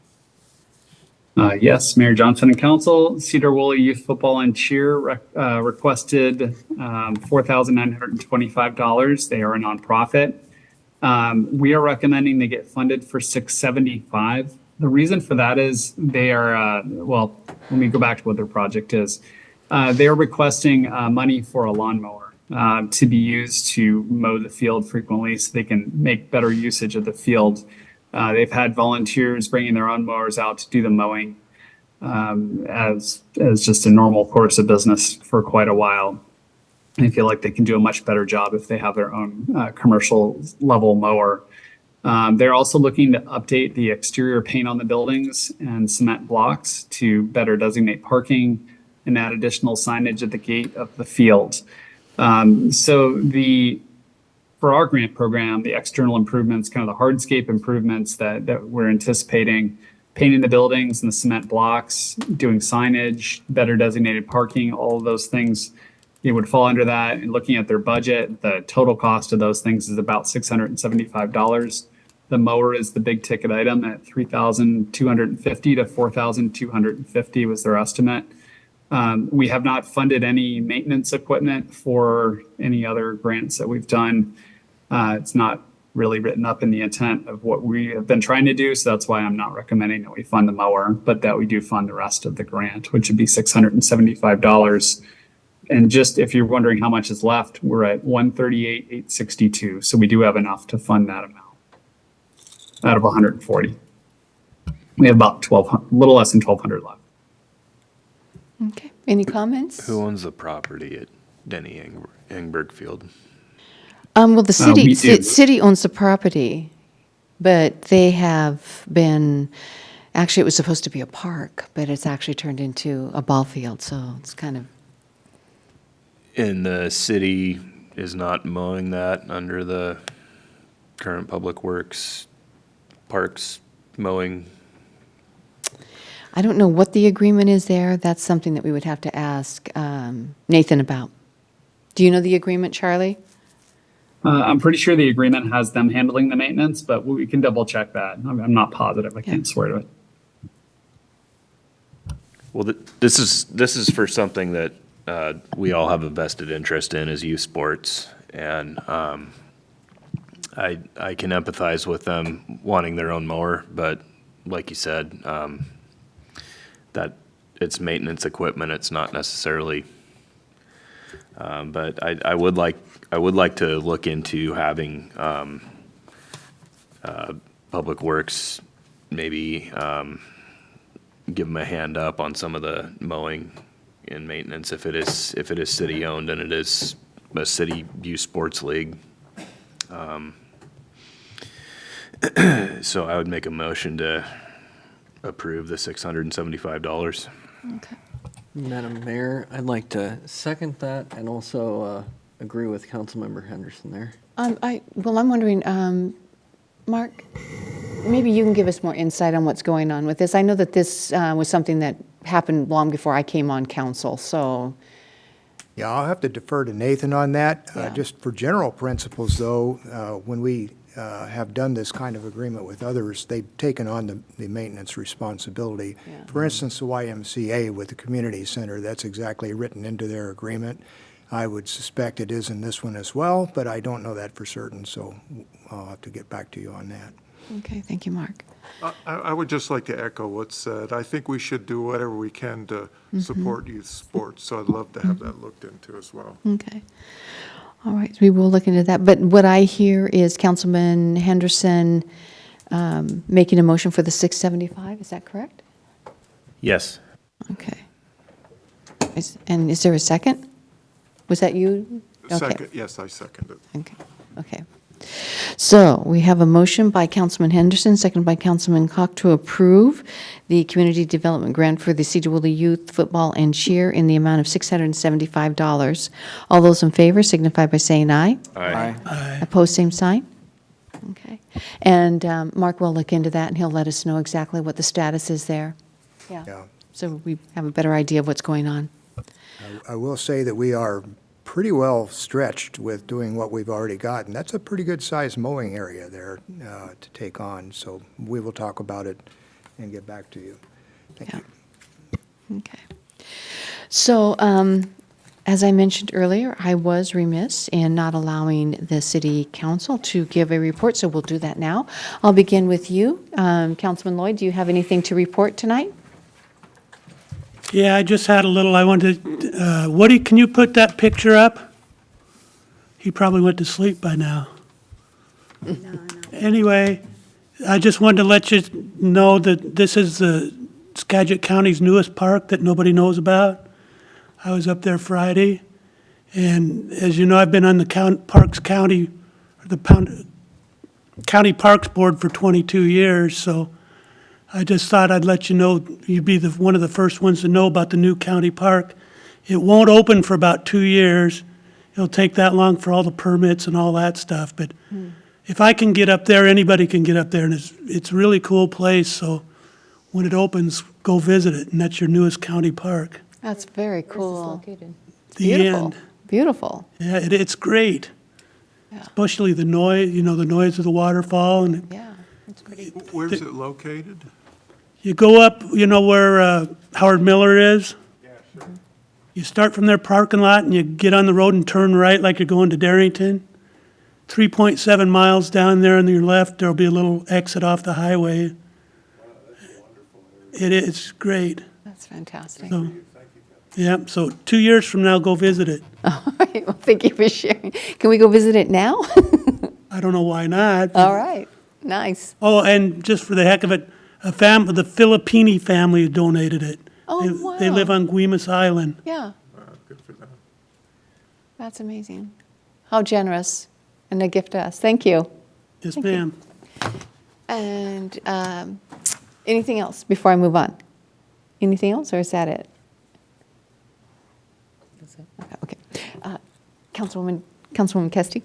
Yes, Mayor Johnson and Council, Sedro-Woolley Youth Football and Cheer requested $4,925. They are a nonprofit. We are recommending they get funded for $675. The reason for that is they are, well, let me go back to what their project is. They're requesting money for a lawnmower to be used to mow the field frequently so they can make better usage of the field. They've had volunteers bringing their own mowers out to do the mowing as just a normal course of business for quite a while. I feel like they can do a much better job if they have their own commercial level mower. They're also looking to update the exterior paint on the buildings and cement blocks to better designate parking and add additional signage at the gate of the field. For our grant program, the external improvements, kind of the hardscape improvements that we're anticipating, painting the buildings and the cement blocks, doing signage, better designated parking, all of those things, it would fall under that. And looking at their budget, the total cost of those things is about $675. The mower is the big ticket item at $3,250 to $4,250 was their estimate. We have not funded any maintenance equipment for any other grants that we've done. It's not really written up in the intent of what we have been trying to do, so that's why I'm not recommending that we fund the mower, but that we do fund the rest of the grant, which would be $675. And just if you're wondering how much is left, we're at $138,862, so we do have enough to fund that amount out of 140. We have about a little less than 1,200 left. Okay. Any comments? Who owns the property at Denny Engberg Field? Well, the city, we do. city owns the property, but they have been, actually, it was supposed to be a park, but it's actually turned into a ball field, so it's kind of, And the city is not mowing that under the current Public Works Parks mowing? I don't know what the agreement is there. That's something that we would have to ask Nathan about. Do you know the agreement, Charlie? I'm pretty sure the agreement has them handling the maintenance, but we can double check that. I'm not positive. I can't swear to it. Well, this is for something that we all have a vested interest in as youth sports, and I can empathize with them wanting their own mower, but like you said, that it's maintenance equipment. It's not necessarily. But I would like to look into having Public Works maybe give them a hand up on some of the mowing and maintenance if it is city owned and it is a city youth sports league. So I would make a motion to approve the $675. Okay. Madam Mayor, I'd like to second that and also agree with Councilmember Henderson there. I'm wondering, Mark, maybe you can give us more insight on what's going on with this. I know that this was something that happened long before I came on council, so. Yeah, I'll have to defer to Nathan on that. Yeah. Just for general principles, though, when we have done this kind of agreement with others, they've taken on the maintenance responsibility. Yeah. For instance, the YMCA with the community center, that's exactly written into their agreement. I would suspect it is in this one as well, but I don't know that for certain, so I'll have to get back to you on that. Okay, thank you, Mark. I would just like to echo what's said. I think we should do whatever we can to support youth sports, so I'd love to have that looked into as well. Okay. All right, we will look into that. But what I hear is Councilman Henderson making a motion for the 675, is that correct? Yes. Okay. And is there a second? Was that you? Okay. Second, yes, I second it. Okay, okay. So we have a motion by Councilman Henderson, seconded by Councilman Koch to approve the Community Development Grant for the Sedro-Woolley Youth Football and Cheer in the amount of $675. All those in favor signify by saying aye. Aye. Opposed, same sign. Okay. And Mark will look into that, and he'll let us know exactly what the status is there. Yeah. So we have a better idea of what's going on. I will say that we are pretty well stretched with doing what we've already got, and that's a pretty good-sized mowing area there to take on. So we will talk about it and get back to you. Thank you. Okay. So, as I mentioned earlier, I was remiss in not allowing the city council to give a report, so we'll do that now. I'll begin with you. Councilman Lloyd, do you have anything to report tonight? Yeah, I just had a little, I wanted, Woody, can you put that picture up? He probably went to sleep by now. Anyway, I just wanted to let you know that this is the Skagit County's newest park that nobody knows about. I was up there Friday, and as you know, I've been on the County Parks Board for 22 years, so I just thought I'd let you know, you'd be one of the first ones to know about the new county park. It won't open for about 2 years. It'll take that long for all the permits and all that stuff, but if I can get up there, anybody can get up there, and it's a really cool place, so when it opens, go visit it, and that's your newest county park. That's very cool. Located. The Beautiful. end. Beautiful. Yeah, it's great. Especially the noise, the noise of the waterfall, and Yeah, it's pretty. Where's it located? you go up, where Howard Miller is? Yeah, sure. You start from their parking lot and you get on the road and turn right like you're going to Darrington. 3.7 miles down there on your left, there'll be a little exit off the highway. It is great. That's fantastic. So, yeah, so 2 years from now, go visit it. All right, well, thank you for sharing. Can we go visit it now? I don't know why not. All right, nice. Oh, and just for the heck of it, the Filippini family donated it. Oh, They- wow. They live on Guimas Island. Yeah, Good for them. that's amazing. How generous and a gift to us. Thank you. Yes, Thank you. ma'am. And anything else before I move on? Anything else, or is that it? Okay. Councilwoman Kesty?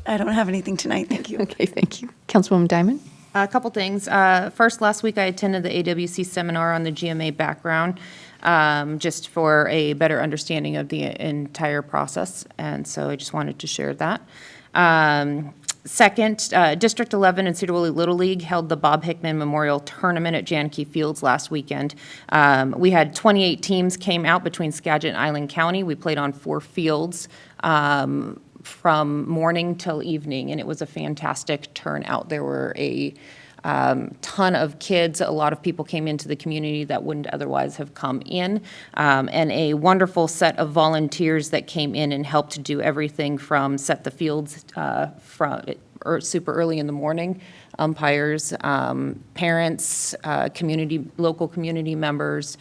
I don't have anything tonight, thank you. Okay, thank you. Councilwoman Diamond? A couple things. First, last week I attended the AWC seminar on the GMA background, just for a better understanding of the entire process, and so I just wanted to share that. Second, District 11 and Sedro-Woolley Little League held the Bob Hickman Memorial Tournament at Janke Fields last weekend. We had 28 teams came out between Skagit and Island County. We played on 4 fields from morning till evening, and it was a fantastic turnout. There were a ton of kids. A lot of people came into the community that wouldn't otherwise have come in, and a wonderful set of volunteers that came in and helped do everything from set the fields super early in the morning, umpires, parents, local community members,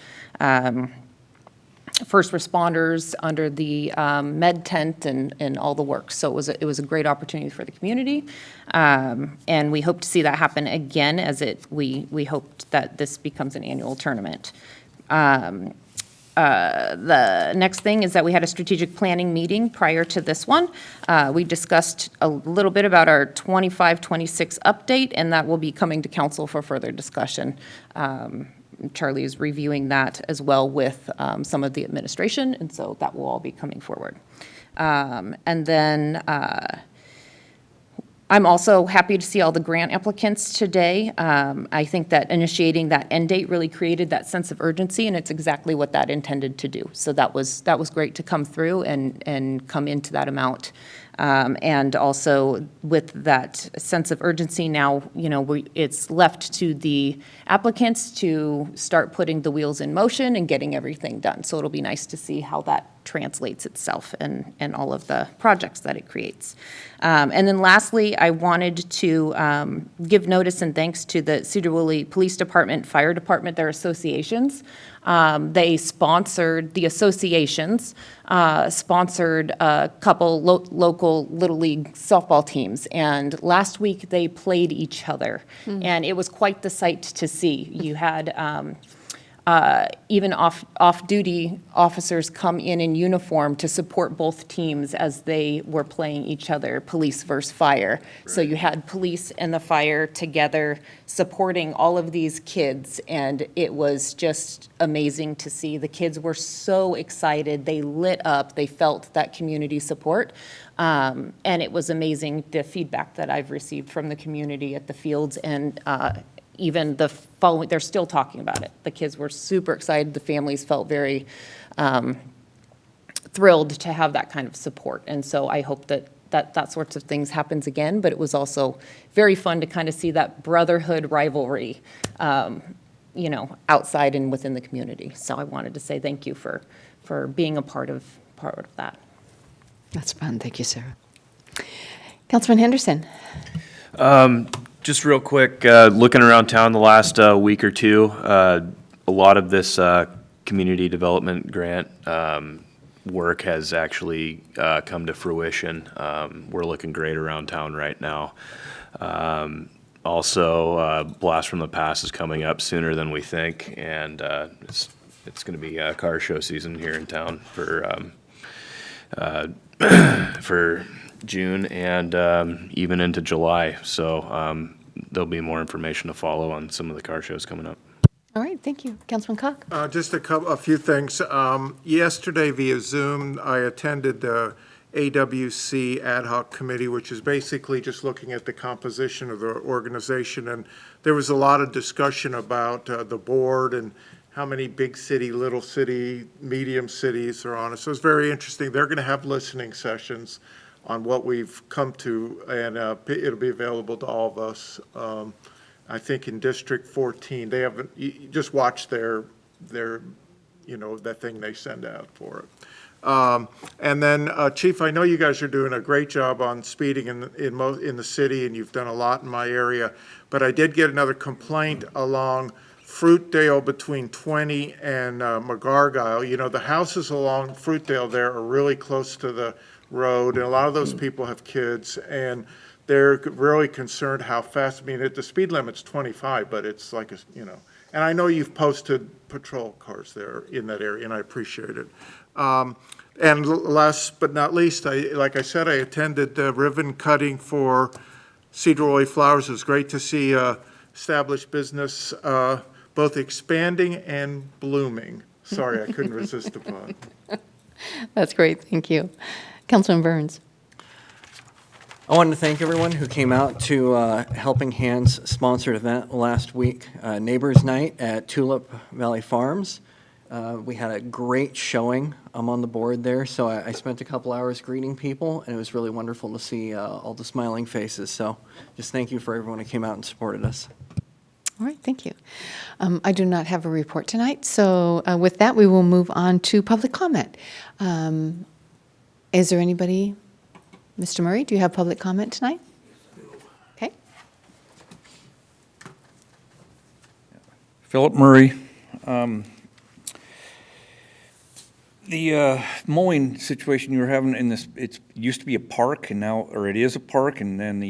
first responders under the med tent and all the work. So it was a great opportunity for the community, and we hope to see that happen again as we hoped that this becomes an annual tournament. The next thing is that we had a strategic planning meeting prior to this one. We discussed a little bit about our 25-26 update, and that will be coming to council for further discussion. Charlie is reviewing that as well with some of the administration, and so that will all be coming forward. And then I'm also happy to see all the grant applicants today. I think that initiating that end date really created that sense of urgency, and it's exactly what that intended to do. So that was great to come through and come into that amount. And also with that sense of urgency now, it's left to the applicants to start putting the wheels in motion and getting everything done. So it'll be nice to see how that translates itself and all of the projects that it creates. And then lastly, I wanted to give notice and thanks to the Sedro-Woolley Police Department, Fire Department, their associations. They sponsored, the associations sponsored a couple local Little League softball teams. And last week, they played each other. And it was quite the sight to see. You had even off-duty officers come in uniform to support both teams as they were playing each other, police versus fire. So you had police and the fire together supporting all of these kids, and it was just amazing to see. The kids were so excited. They lit up. They felt that community support. And it was amazing, the feedback that I've received from the community at the fields, and even the following, they're still talking about it. The kids were super excited. The families felt very thrilled to have that kind of support. And so I hope that sorts of things happens again, but it was also very fun to kind of see that brotherhood rivalry, outside and within the community. So I wanted to say thank you for being a part of that. That's fun. Thank you, Sarah. Councilman Henderson. Just real quick, looking around town the last week or two, a lot of this community development grant work has actually come to fruition. We're looking great around town right now. Also, Blast from the Past is coming up sooner than we think, and it's going to be car show season here in town for June and even into July. So there'll be more information to follow on some of the car shows coming up. All right, thank you. Councilman Koch. Just a few things. Yesterday via Zoom, I attended the AWC Ad Hoc Committee, which is basically just looking at the composition of the organization. And there was a lot of discussion about the board and how many big city, little city, medium cities are on it. So it's very interesting. They're going to have listening sessions on what we've come to, and it'll be available to all of us. I think in District 14, they haven't, just watch their that thing they send out for it. And then, Chief, I know you guys are doing a great job on speeding in the city, and you've done a lot in my area, but I did get another complaint along Fruitdale between 20 and McGargyle. The houses along Fruitdale there are really close to the road, and a lot of those people have kids, and they're really concerned how fast. I mean, the speed limit's 25, but it's like and I know you've posted patrol cars there in that area, and I appreciate it. And last but not least, like I said, I attended the ribbon cutting for Sedro-Woolley Flowers. It was great to see established business both expanding and blooming. Sorry, I couldn't resist the pun. That's great. Thank you. Councilman Burns. I wanted to thank everyone who came out to Helping Hands sponsored event last week, Neighbors Night at Tulip Valley Farms. We had a great showing. I'm on the board there, so I spent a couple hours greeting people, and it was really wonderful to see all the smiling faces. So just thank you for everyone who came out and supported us. All right, thank you. I do not have a report tonight, so with that, we will move on to public comment. Is there anybody? Mr. Murray, do you have public comment tonight? Okay. Philip Murray. The mowing situation you were having in this, it used to be a park, and now, or it is a park, and then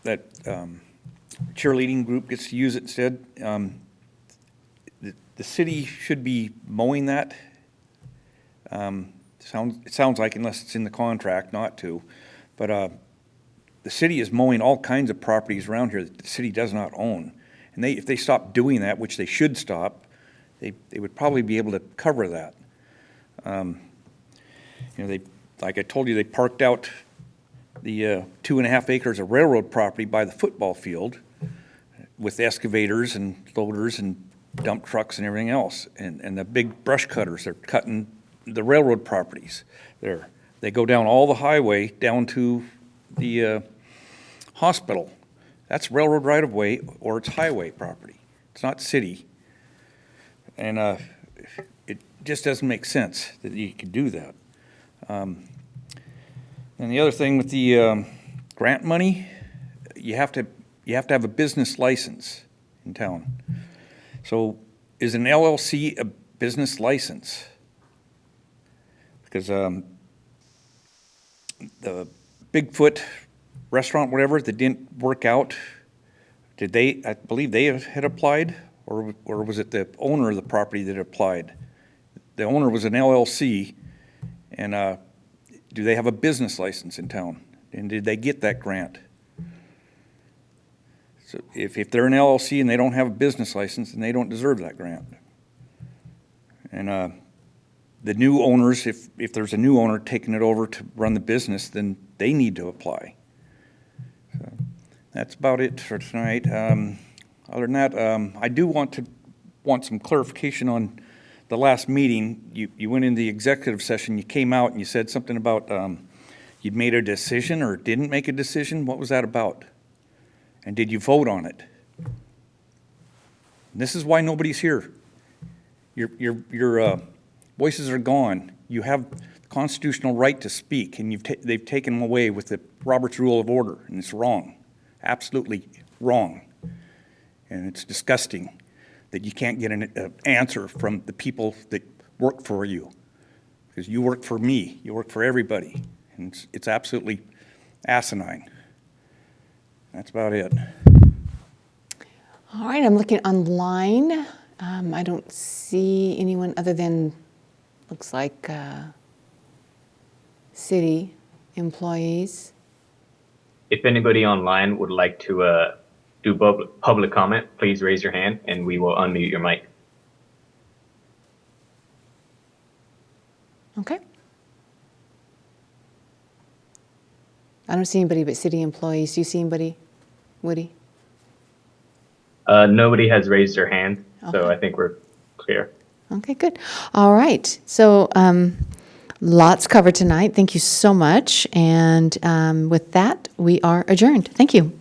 that cheerleading group gets to use it instead. The city should be mowing that. It sounds like, unless it's in the contract, not to. But the city is mowing all kinds of properties around here that the city does not own. And if they stop doing that, which they should stop, they would probably be able to cover that. Like I told you, they parked out the 2.5 acres of railroad property by the football field with excavators and loaders and dump trucks and everything else. And the big brush cutters, they're cutting the railroad properties there. They go down all the highway down to the hospital. That's railroad right-of-way, or it's highway property. It's not city. And it just doesn't make sense that you could do that. And the other thing with the grant money, you have to have a business license in town. So is an LLC a business license? Because the Bigfoot restaurant, whatever, that didn't work out, did they, I believe they had applied, or was it the owner of the property that applied? The owner was an LLC, and do they have a business license in town? And did they get that grant? So if they're an LLC and they don't have a business license, then they don't deserve that grant. And the new owners, if there's a new owner taking it over to run the business, then they need to apply. So that's about it for tonight. Other than that, I do want some clarification on the last meeting. You went in the executive session, you came out and you said something about you'd made a decision or didn't make a decision. What was that about? And did you vote on it? And this is why nobody's here. Your voices are gone. You have the constitutional right to speak, and they've taken them away with the Robert's Rule of Order, and it's wrong, absolutely wrong. And it's disgusting that you can't get an answer from the people that work for you, because you work for me, you work for everybody, and it's absolutely asinine. That's about it. All right, I'm looking online. I don't see anyone other than, looks like city employees. If anybody online would like to do public comment, please raise your hand and we will unmute your mic. Okay. I don't see anybody but city employees. Do you see anybody, Woody? Nobody has raised their hand, so Okay. I think we're clear. Okay, good. All right. So lots covered tonight. Thank you so much. And with that, we are adjourned. Thank you.